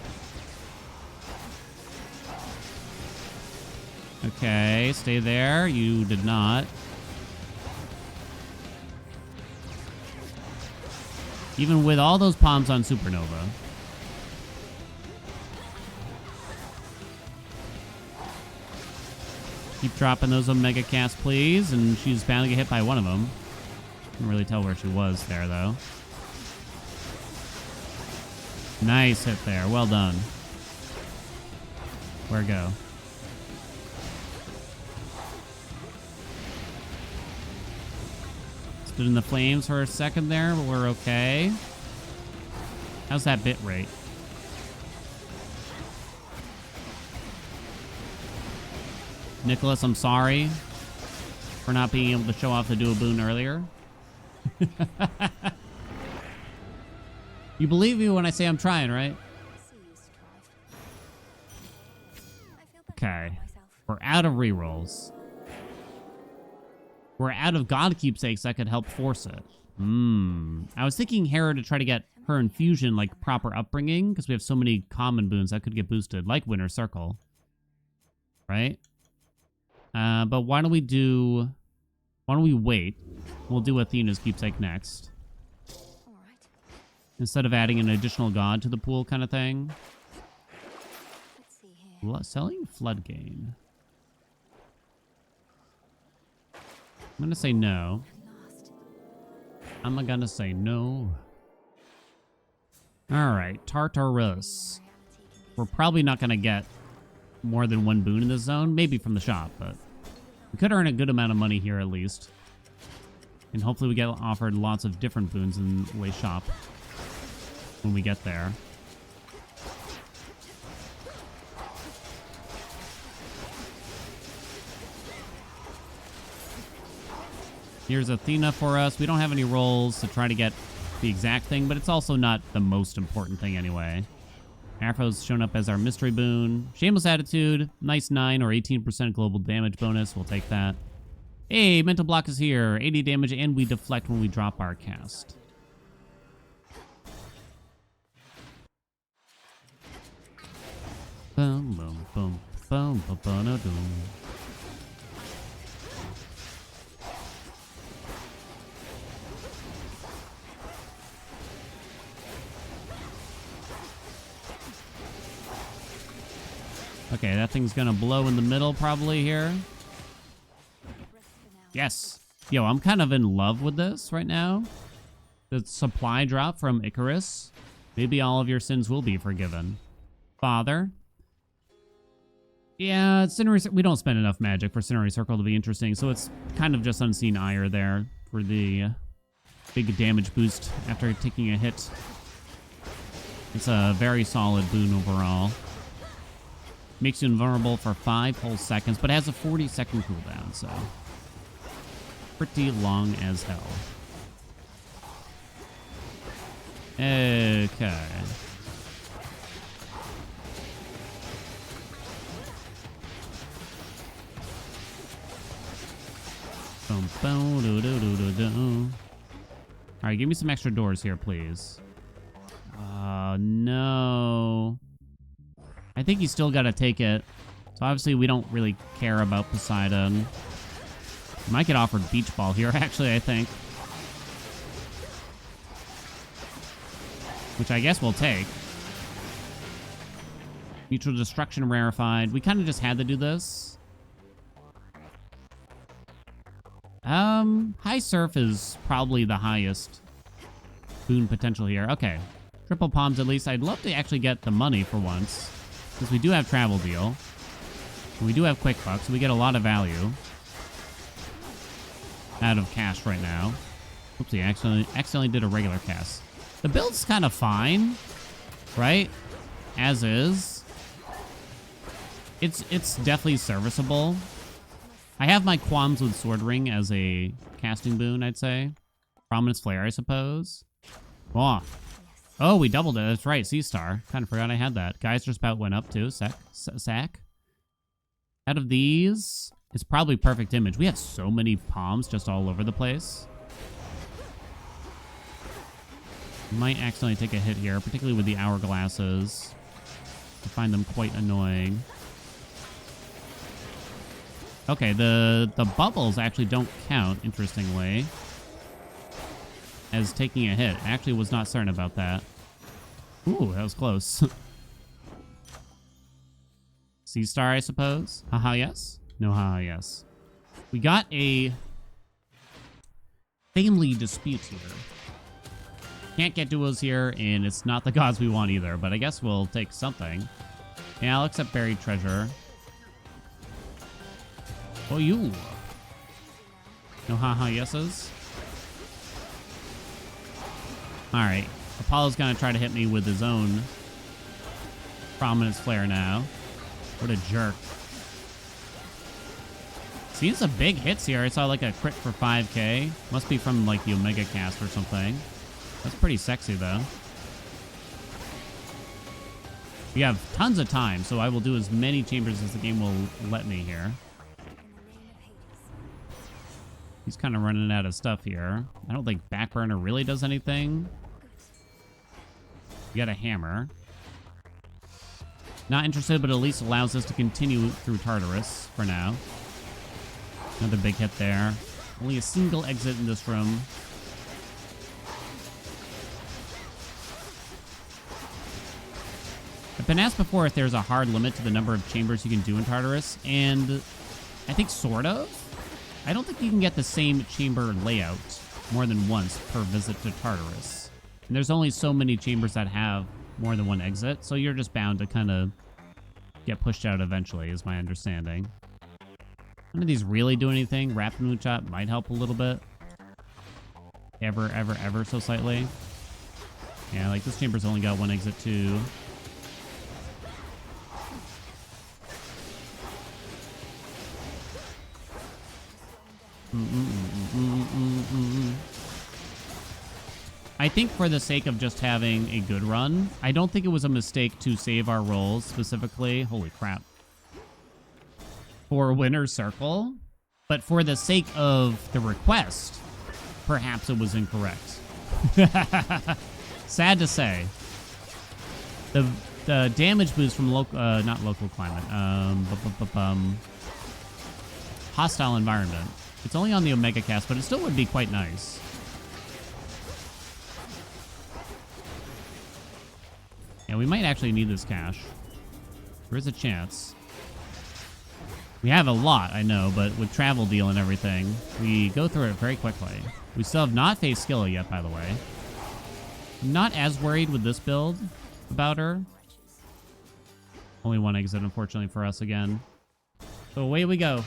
Okay, stay there. You did not. Even with all those palms on Supernova. Keep dropping those Omega casts, please. And she's bound to get hit by one of them. Couldn't really tell where she was there, though. Nice hit there. Well done. Where go? Stood in the flames for a second there, but we're okay. How's that bit rate? Nicholas, I'm sorry for not being able to show off the dual boon earlier. You believe me when I say I'm trying, right? Okay. We're out of rerolls. We're out of God keepsakes that could help force it. I was thinking Hera to try to get her infusion like proper upbringing because we have so many common boons that could get boosted, like Winter Circle. Right? But why don't we wait? We'll do Athena's keepsake next. Instead of adding an additional god to the pool kind of thing. Selling flood gain. I'm gonna say no. I'm gonna say no. Alright, Tartarus. We're probably not gonna get more than one boon in this zone. Maybe from the shop, but we could earn a good amount of money here at least. And hopefully we get offered lots of different boons in Lay Shop when we get there. Here's Athena for us. We don't have any rolls to try to get the exact thing, but it's also not the most important thing anyway. Afro's shown up as our mystery boon. Shameless Attitude, nice 9 or 18% global damage bonus. We'll take that. Hey, Mental Block is here. 80 damage, and we deflect when we drop our cast. Boom, boom, boom, boom, boom, boom, boom, boom. Okay, that thing's gonna blow in the middle probably here. Yes. Yo, I'm kind of in love with this right now. The supply drop from Icarus. Maybe all of your sins will be forgiven. Father. Yeah, we don't spend enough magic for Cinerary Circle to be interesting, so it's kind of just Unseen Ire there for the big damage boost after taking a hit. It's a very solid boon overall. Makes you invulnerable for 5 whole seconds, but has a 40-second cooldown, so pretty long as hell. Okay. Boom, boom, doo, doo, doo, doo, doo. All right, give me some extra doors here, please. No. I think you still got to take it. So obviously we don't really care about Poseidon. We might get offered Beach Ball here, actually, I think. Which I guess we'll take. Mutual Destruction rarefied. We kind of just had to do this. High Surf is probably the highest boon potential here. Okay. Triple Palms at least. I'd love to actually get the money for once. Because we do have Travel Deal. And we do have Quick Buck, so we get a lot of value out of cash right now. Oopsie, I accidentally did a regular cast. The build's kind of fine, right? As is. It's definitely serviceable. I have my qualms with Sword Ring as a casting boon, I'd say. Prominence Flare, I suppose. Oh. Oh, we doubled it. That's right. Sea Star. Kind of forgot I had that. Geyser Spout went up too. Sack. Out of these, it's probably Perfect Image. We have so many palms just all over the place. Might accidentally take a hit here, particularly with the hourglasses. I find them quite annoying. Okay, the bubbles actually don't count, interestingly, as taking a hit. I actually was not certain about that. Ooh, that was close. Sea Star, I suppose. Haha, yes? No, haha, yes. We got a family dispute here. Can't get duos here, and it's not the gods we want either, but I guess we'll take something. Yeah, I'll accept Buried Treasure. Oh, you. No haha yeses. Alright. Apollo's gonna try to hit me with his own Prominence Flare now. What a jerk. See, some big hits here. I saw like a crit for 5k. Must be from like the Omega cast or something. That's pretty sexy though. We have tons of time, so I will do as many chambers as the game will let me here. He's kind of running out of stuff here. I don't think Backburner really does anything. We got a hammer. Not interested, but at least allows us to continue through Tartarus for now. Another big hit there. Only a single exit in this room. I been asked before if there's a hard limit to the number of chambers you can do in Tartarus, and I think sort of. I don't think you can get the same chamber layout more than once per visit to Tartarus. And there's only so many chambers that have more than one exit, so you're just bound to kind of get pushed out eventually, is my understanding. None of these really do anything. Rapid Moonshot might help a little bit. Ever so slightly. Yeah, like this chamber's only got one exit too. I think for the sake of just having a good run, I don't think it was a mistake to save our rolls specifically. Holy crap. For Winner's Circle. But for the sake of the request, perhaps it was incorrect. Sad to say. The damage boost from not local climate, hostile environment. It's only on the Omega cast, but it still would be quite nice. Yeah, we might actually need this cash. There is a chance. We have a lot, I know, but with travel deal and everything, we go through it very quickly. We still have not faced Skilla yet, by the way. I'm not as worried with this build about her. Only one exit, unfortunately, for us again. So away we go.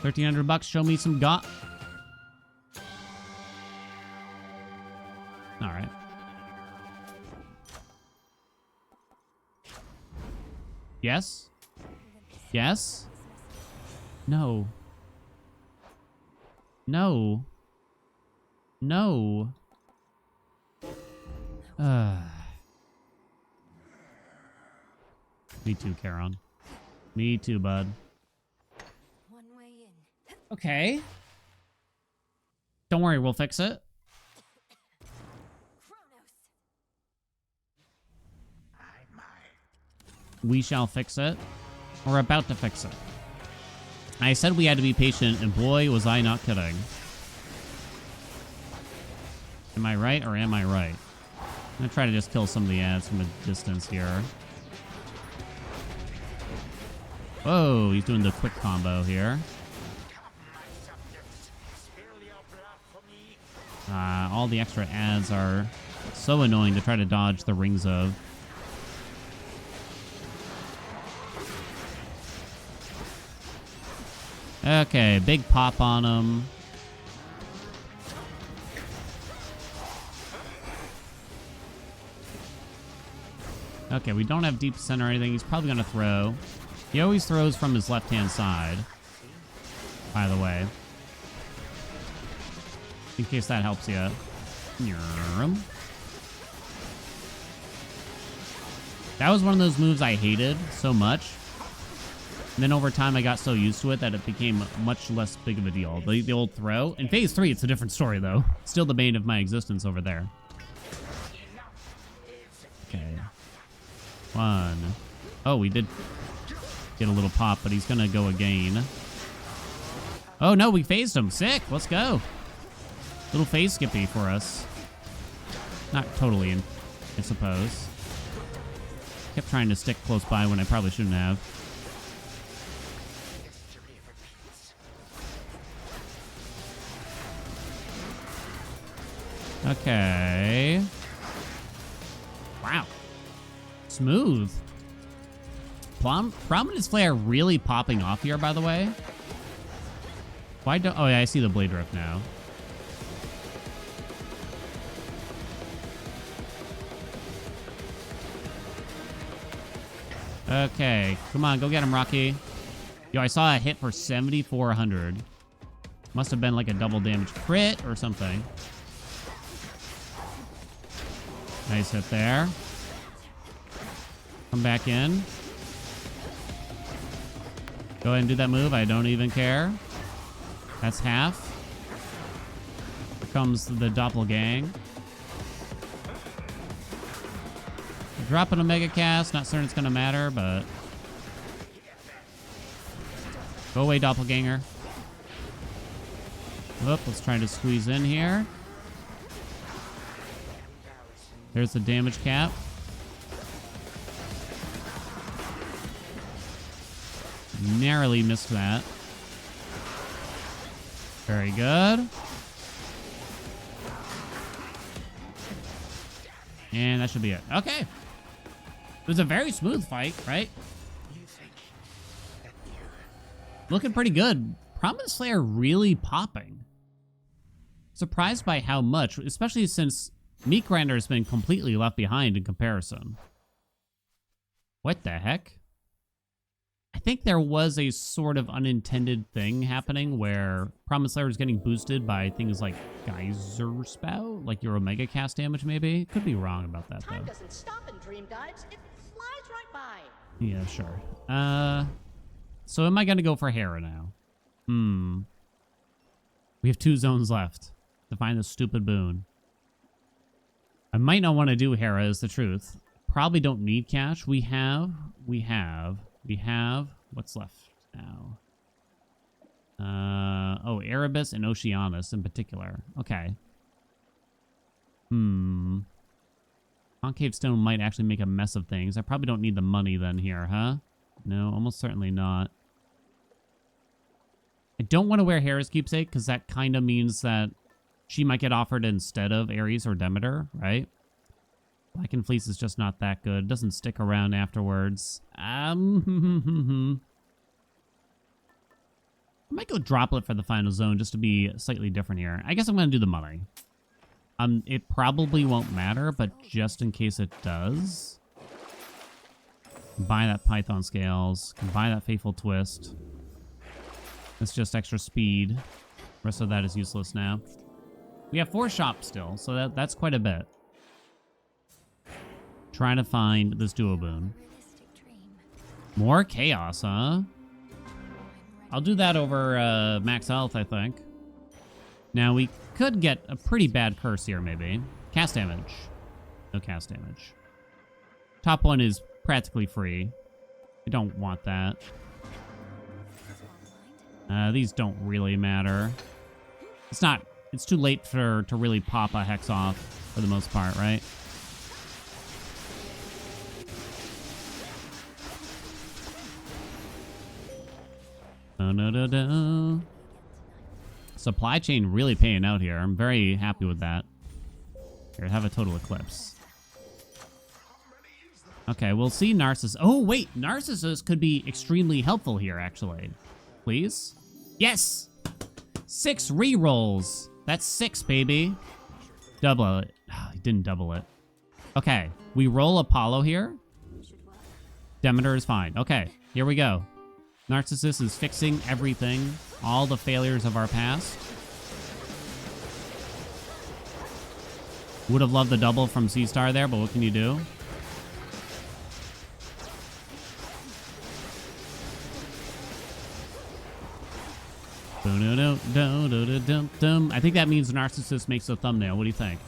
1,300 bucks. Show me some got. All right. Yes? Yes? No. No. No. Me too, Charon. Me too, bud. Okay. Don't worry, we'll fix it. We shall fix it. We're about to fix it. I said we had to be patient, and boy, was I not kidding. Am I right, or am I right? I'm gonna try to just kill some of the ads from a distance here. Whoa, he's doing the quick combo here. All the extra ads are so annoying to try to dodge the rings of. Okay, big pop on him. Okay, we don't have deep descent or anything. He's probably going to throw. He always throws from his left-hand side, by the way. In case that helps you. That was one of those moves I hated so much. And then over time, I got so used to it that it became much less big of a deal. The old throw. In Phase 3, it's a different story, though. Still the bane of my existence over there. Okay. One. Oh, we did get a little pop, but he's going to go again. Oh, no, we phased him. Sick. Let's go. Little phase skippy for us. Not totally, I suppose. Kept trying to stick close by when I probably shouldn't have. Okay. Wow. Smooth. Prominence Flare really popping off here, by the way. Why don't... Oh, yeah, I see the Blade Rift now. Okay. Come on, go get him, Rocky. Yo, I saw a hit for 7,400. Must have been like a double damage crit or something. Nice hit there. Come back in. Go ahead and do that move. I don't even care. That's half. Here comes the doppelgang. Dropping a mega cast. Not certain it's going to matter, but... Go away, doppelganger. Whoop, let's try to squeeze in here. There's the damage cap. Narrowly missed that. Very good. And that should be it. Okay. It was a very smooth fight, right? Looking pretty good. Prominence Slayer really popping. Surprised by how much, especially since Meat Grinder has been completely left behind in comparison. What the heck? I think there was a sort of unintended thing happening where Prominence Slayer is getting boosted by things like Geyser Spout, like your Omega cast damage maybe. Could be wrong about that though. Time doesn't stop in Dream Dives. It flies right by. Yeah, sure. So am I gonna go for Hera now? We have 2 zones left to find the stupid boon. I might not want to do Hera, is the truth. Probably don't need cash. We have, what's left now? Oh, Erebus and Oceanus in particular. Okay. Concave Stone might actually make a mess of things. I probably don't need the money then here, huh? No, almost certainly not. I don't want to wear Hera's keepsake because that kind of means that she might get offered instead of Ares or Demeter, right? Black and Fleece is just not that good. Doesn't stick around afterwards. I might go Droplet for the final zone just to be slightly different here. I guess I'm going to do the money. It probably won't matter, but just in case it does. Buy that Python Scales. Can buy that Faithful Twist. It's just extra speed. The rest of that is useless now. We have 4 shops still, so that's quite a bit. Trying to find this duo boon. More chaos, huh? I'll do that over max health, I think. Now, we could get a pretty bad curse here, maybe. Cast damage. No cast damage. Top one is practically free. I don't want that. These don't really matter. It's too late to really pop a Hex off for the most part, right? No. Supply chain really paying out here. I'm very happy with that. Here, have a total eclipse. Okay, we'll see Narcissus. Oh, wait. Narcissus could be extremely helpful here, actually. Please? Yes! 6 rerolls. That's 6, baby. Double it. Oh, he didn't double it. Okay, we roll Apollo here. Demeter is fine. Okay, here we go. Narcissus is fixing everything. All the failures of our past. Would have loved the double from C-Star there, but what can you do? I think that means Narcissus makes a thumbnail. What do you think?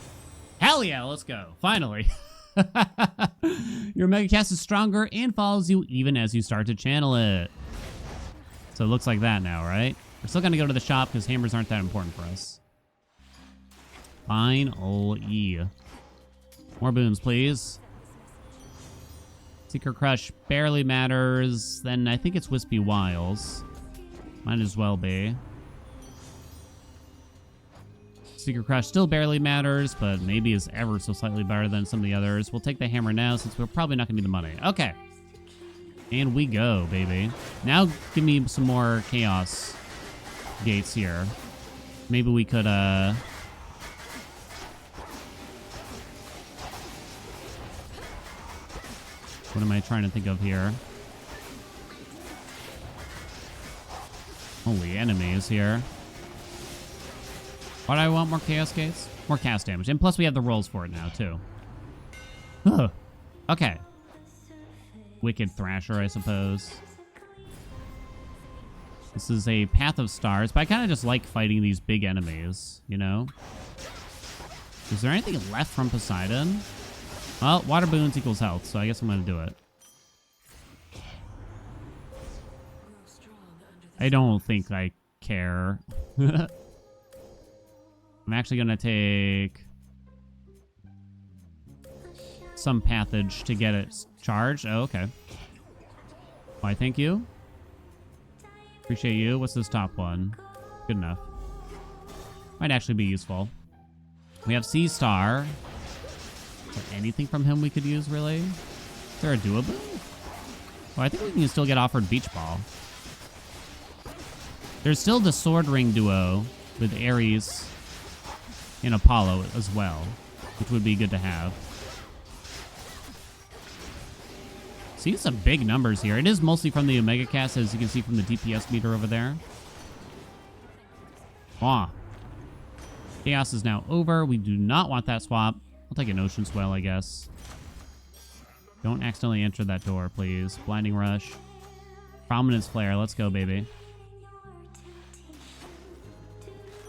Hell yeah, let's go. Finally. Your Mega Cast is stronger and follows you even as you start to channel it. So it looks like that now, right? We're still going to go to the shop because hammers aren't that important for us. Finally. More boons, please. Seeker Crush barely matters. Then I think it's Wispy Wiles. Might as well be. Seeker Crush still barely matters, but maybe is ever so slightly better than some of the others. We'll take the hammer now since we're probably not going to need the money. Okay. And we go, baby. Now give me some more chaos gates here. Maybe we could, What am I trying to think of here? Holy enemies here. Why do I want more chaos gates? More cast damage. And plus we have the rolls for it now, too. Ugh. Okay. Wicked Thrasher, I suppose. This is a Path of Stars, but I kind of just like fighting these big enemies, you know? Is there anything left from Poseidon? Well, water boons equals health, so I guess I'm going to do it. I don't think I care. I'm actually going to take some pathage to get it charged. Oh, okay. Why, thank you. Appreciate you. What's this top one? Good enough. Might actually be useful. We have Sea Star. Is there anything from him we could use, really? Is there a Duobu? Oh, I think we can still get offered Beach Ball. There's still the Sword Ring duo with Ares and Apollo as well, which would be good to have. See some big numbers here. It is mostly from the Omega cast, as you can see from the DPS meter over there. Wow. Chaos is now over. We do not want that swap. I'll take an Ocean Swell, I guess. Don't accidentally enter that door, please. Blinding Rush. Prominence Flare. Let's go, baby.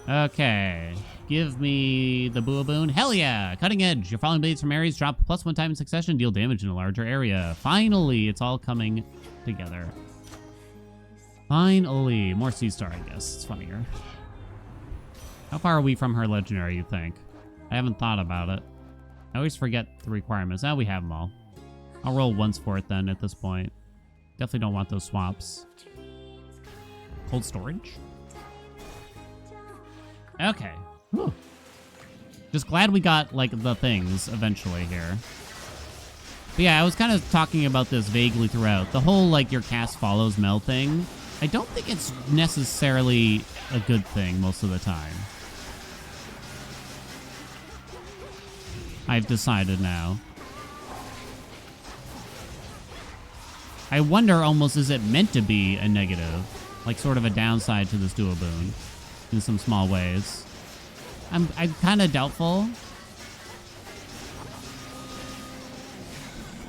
Okay. Give me the Buaboon. Hell yeah! Cutting Edge. Your falling blades from Ares drop +1 time in succession, deal damage in a larger area. Finally, it's all coming together. Finally. More Sea Star, I guess. It's funnier. How far are we from her legendary, you think? I haven't thought about it. I always forget the requirements. Now we have them all. I'll roll once for it then at this point. Definitely don't want those swaps. Cold storage? Okay. Whew. Just glad we got, like, the things eventually here. But yeah, I was kind of talking about this vaguely throughout. The whole, like, your cast follows Mel thing, I don't think it's necessarily a good thing most of the time. I've decided now. I wonder almost, is it meant to be a negative? Like sort of a downside to this Duoboon in some small ways. I'm kind of doubtful.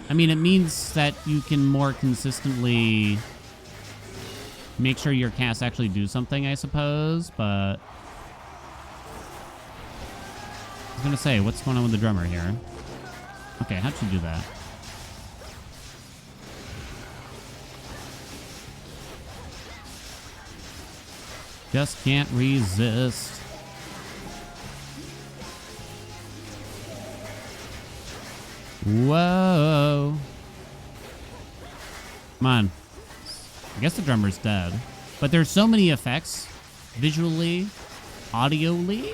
I mean, it means that you can more consistently make sure your casts actually do something, I suppose, but I was gonna say, what's going on with the drummer here? Okay, how'd you do that? Just can't resist. Whoa. Come on. I guess the drummer's dead. But there's so many effects, visually, audioly,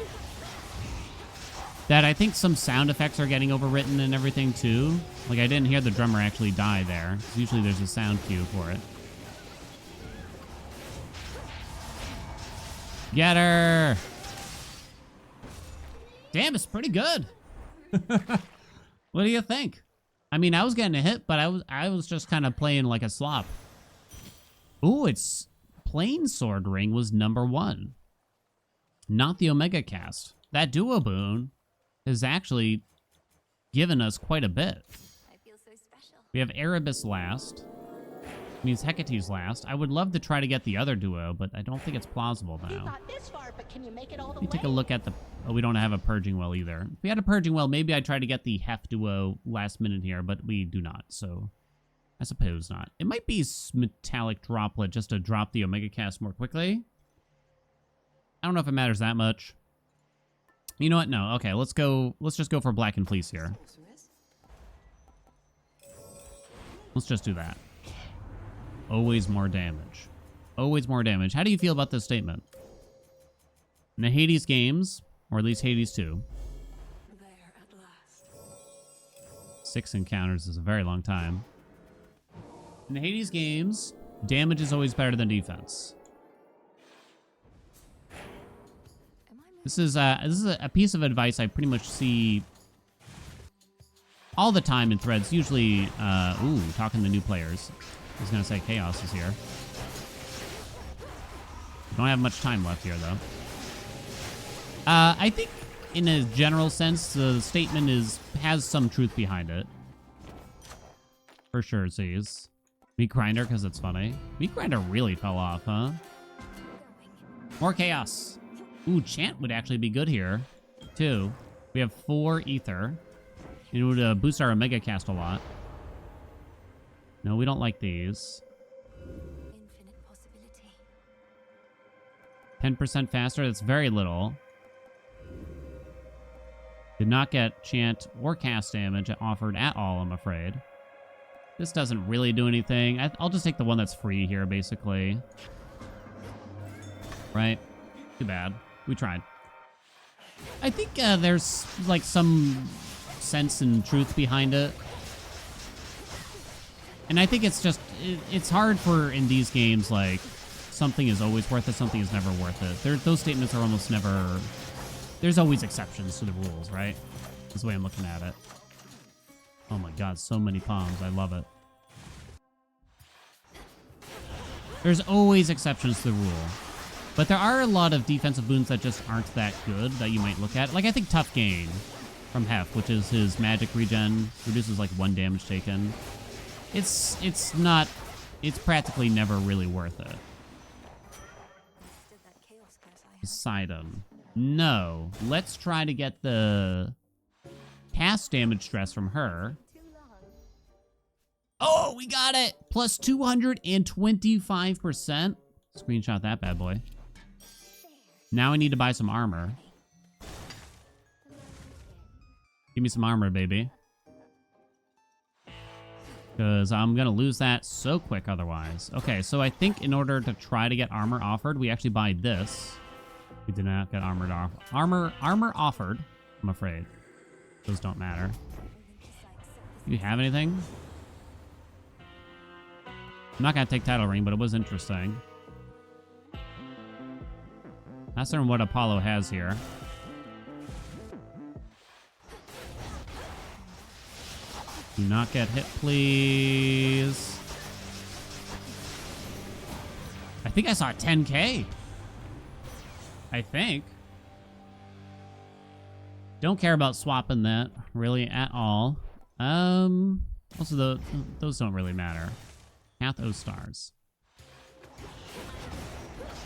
that I think some sound effects are getting overwritten and everything too. Like I didn't hear the drummer actually die there. Usually there's a sound cue for it. Get her! Damn, it's pretty good. What do you think? I mean, I was getting a hit, but I was just kind of playing like a slop. Ooh, it's Plain Sword Ring was #1. Not the Omega cast. That Duoboon has actually given us quite a bit. I feel so special. We have Erebus last. Means Hecate's last. I would love to try to get the other duo, but I don't think it's plausible You now. got this far, but can you make it all the Let me way? take a look at the... Oh, we don't have a Purging Well either. If we had a Purging Well, maybe I'd try to get the Hef duo last minute here, but we do not, so I suppose not. It might be Metallic Droplet just to drop the Omega cast more quickly. I don't know if it matters that much. You know what? No. Okay, let's go. Let's just go for Black and Fleece here. Let's just do that. Always more damage. Always more damage. How do you feel about this statement? In the Hades games, or at least Hades 2, There at last. 6 encounters is a very long time. In the Hades games, damage is always better than defense. This is a piece of advice I pretty much see all the time in threads. Usually, ooh, talking to new players. I was gonna say Chaos is here. Don't have much time left here, though. I think, in a general sense, the statement has some truth behind it. For sure, Z's. Meat Grinder, because it's funny. Meat Grinder really fell off, huh? More Chaos. Ooh, Chant would actually be good here, too. We have 4 Ether. It would boost our Omega cast a lot. No, we don't like these. Infinite possibility. 10% faster, that's very little. Did not get Chant or cast damage offered at all, I'm afraid. This doesn't really do anything. I'll just take the one that's free here, basically. right? Too bad. We tried. I think there's like some sense and truth behind it. And I think it's just, it's hard for, in these games, like, something is always worth it, something is never worth it. Those statements are almost never, there's always exceptions to the rules, right? That's the way I'm looking at it. Oh my god, so many palms. I love it. There's always exceptions to the rule. But there are a lot of defensive boons that just aren't that good that you might look at. Like, I think Tough Gain from Hef, which is his magic regen, reduces like 1 damage taken. It's not, it's practically never really worth it. Poseidon. No. Let's try to get the cast damage stress from her. Oh, we got it! Plus 225%. Screenshot that bad boy. Now I need to buy some armor. Give me some armor, baby. Because I'm going to lose that so quick otherwise. Okay, so I think in order to try to get armor offered, we actually buy this. We did not get armor offered, I'm afraid. Those don't matter. Do you have anything? I'm not going to take title ring, but it was interesting. Not certain what Apollo has here. Do not get hit, please. I think I saw 10K. I think. Don't care about swapping that really at all. Also, those don't really matter. Cathode stars.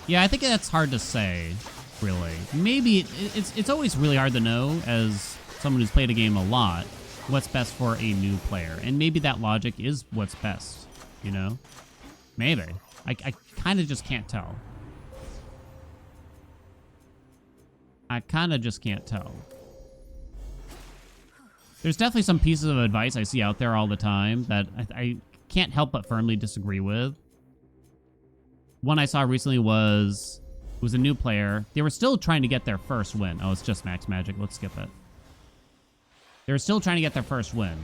Yeah, I think that's hard to say, really. Maybe it's always really hard to know as someone who's played a game a lot what's best for a new player. And maybe that logic is what's best, you know? Maybe. I kind of just can't tell. I kind of just can't tell. There's definitely some pieces of advice I see out there all the time that I can't help but firmly disagree with. One I saw recently was a new player. They were still trying to get their first win. Oh, it's just max magic. Let's skip it. They were still trying to get their first win.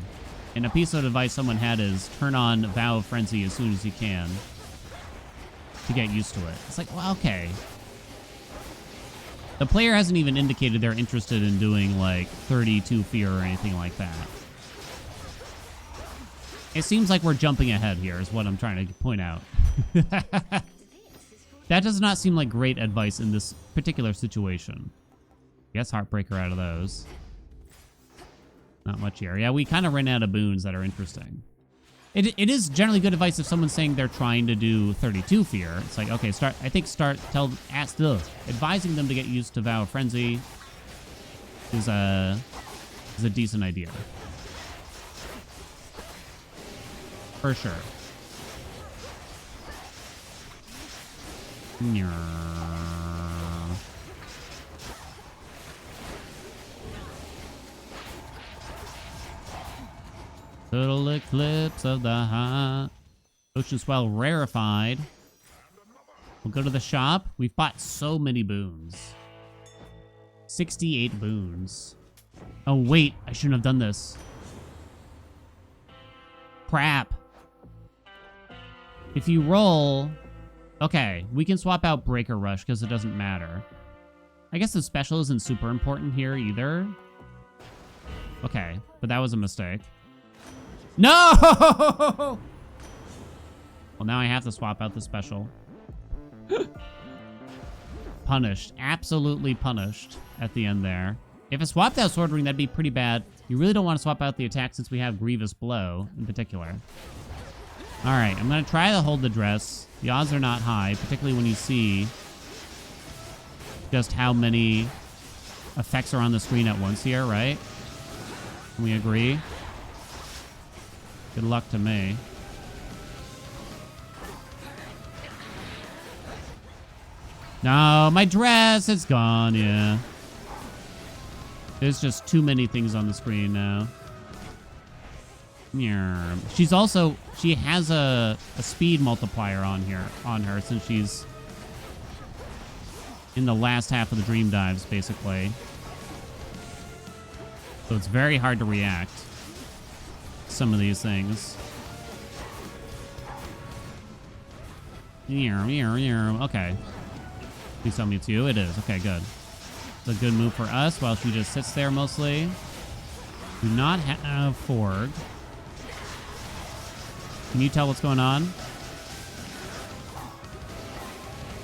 And a piece of advice someone had is turn on Vow of Frenzy as soon as you can to get used to it. It's like, well, okay. The player hasn't even indicated they're interested in doing like 32 fear or anything like that. It seems like we're jumping ahead here is what I'm trying to point out. That does not seem like great advice in this particular situation. Guess Heartbreaker out of those. Not much here. Yeah, we kind of ran out of boons that are interesting. It is generally good advice if someone's saying they're trying to do 32 fear. It's like, okay, advising them to get used to Vow of Frenzy is a decent idea. For sure. Total Eclipse of the Heart. Ocean Swell rarefied. We'll go to the shop. We've bought so many boons. 68 boons. Oh, wait. I shouldn't have done this. Crap. If you roll... Okay, we can swap out Breaker Rush because it doesn't matter. I guess the special isn't super important here either. Okay, but that was a mistake. No! Well, now I have to swap out the special. Punished. Absolutely punished at the end there. If I swapped out Sword Ring, that'd be pretty bad. You really don't want to swap out the attack since we have Grievous Blow in particular. All right, I'm going to try to hold the dress. The odds are not high, particularly when you see just how many effects are on the screen at once here, right? Can we agree? Good luck to me. No, my dress is gone, yeah. There's just too many things on the screen now. She's also, she has a speed multiplier on her since she's in the last half of the dream dives, basically. So it's very hard to react to some of these things. Okay. Please tell me it's you. It is. Okay, good. It's a good move for us while she just sits there mostly. Do not have Forg. Can you tell what's going on?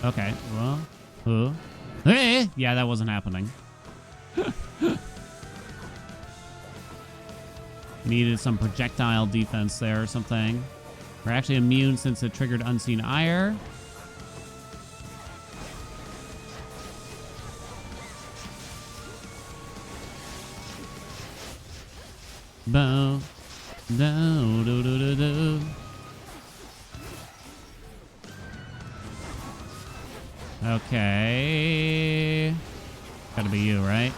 Okay, well, hey! Yeah, that wasn't happening. Needed some projectile defense there or something. We're actually immune since it triggered Unseen Ire. Bow. Do, do, do, do, do. Okay. Gotta be you, right?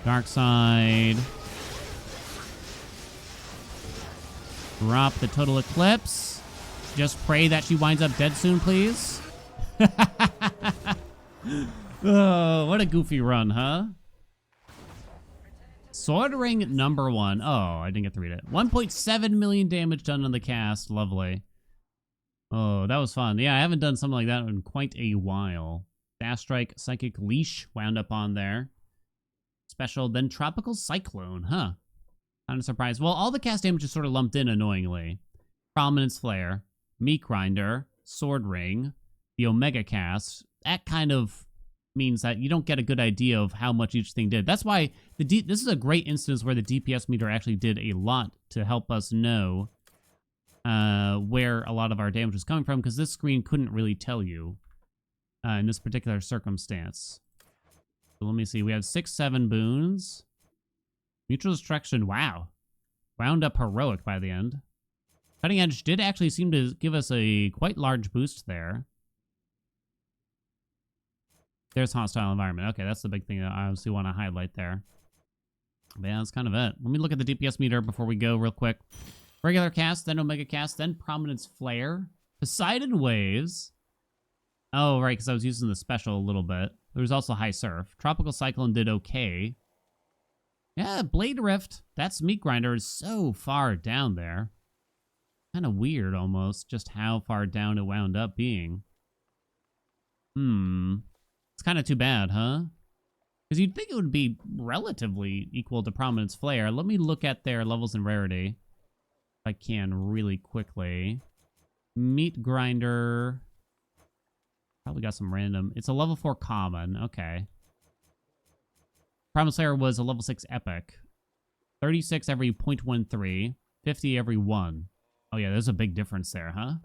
Dark side. Drop the total eclipse. Just pray that she winds up dead soon, please. Oh, what a goofy run, huh? Sword Ring number 1. Oh, I didn't get to read it. 1.7 million damage done on the cast. Lovely. Oh, that was fun. Yeah, I haven't done something like that in quite a while. Dash Strike, Psychic Leash wound up on there. Special, then Tropical Cyclone, huh? Kind of surprised. Well, all the cast damage is sort of lumped in annoyingly. Prominence Flare, Meat Grinder, Sword Ring, the Omega cast. That kind of means that you don't get a good idea of how much each thing did. That's why this is a great instance where the DPS meter actually did a lot to help us know where a lot of our damage was coming from, because this screen couldn't really tell you in this particular circumstance. So let me see. We have 6-7 boons. Mutual Destruction, wow. Wound up heroic by the end. Cutting Edge did actually seem to give us a quite large boost there. There's Hostile Environment. Okay, that's the big thing that I obviously want to highlight there. But yeah, that's kind of it. Let me look at the DPS meter before we go real quick. Regular cast, then Omega cast, then Prominence Flare. Poseidon Waves. Oh, right, because I was using the special a little bit. There was also High Surf. Tropical Cyclone did okay. Yeah, Blade Rift. That's Meat Grinder is so far down there. Kind of weird, almost, just how far down it wound up being. It's kind of too bad, huh? Because you'd think it would be relatively equal to Prominence Flare. Let me look at their levels and rarity. If I can really quickly. Meat Grinder. Probably got some random. It's a level 4 common. Okay. Prominence Flare was a level 6 epic. 36 every 0.13. 50 every 1. Oh yeah, there's a big difference there, huh?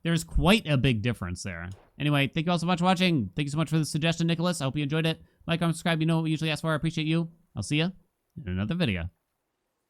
There's quite a big difference there. Anyway, thank you all so much for watching. Thank you so much for the suggestion, Nicholas. I hope you enjoyed it. Like, comment, subscribe. You know what we usually ask for. I appreciate you. I'll see you in another video.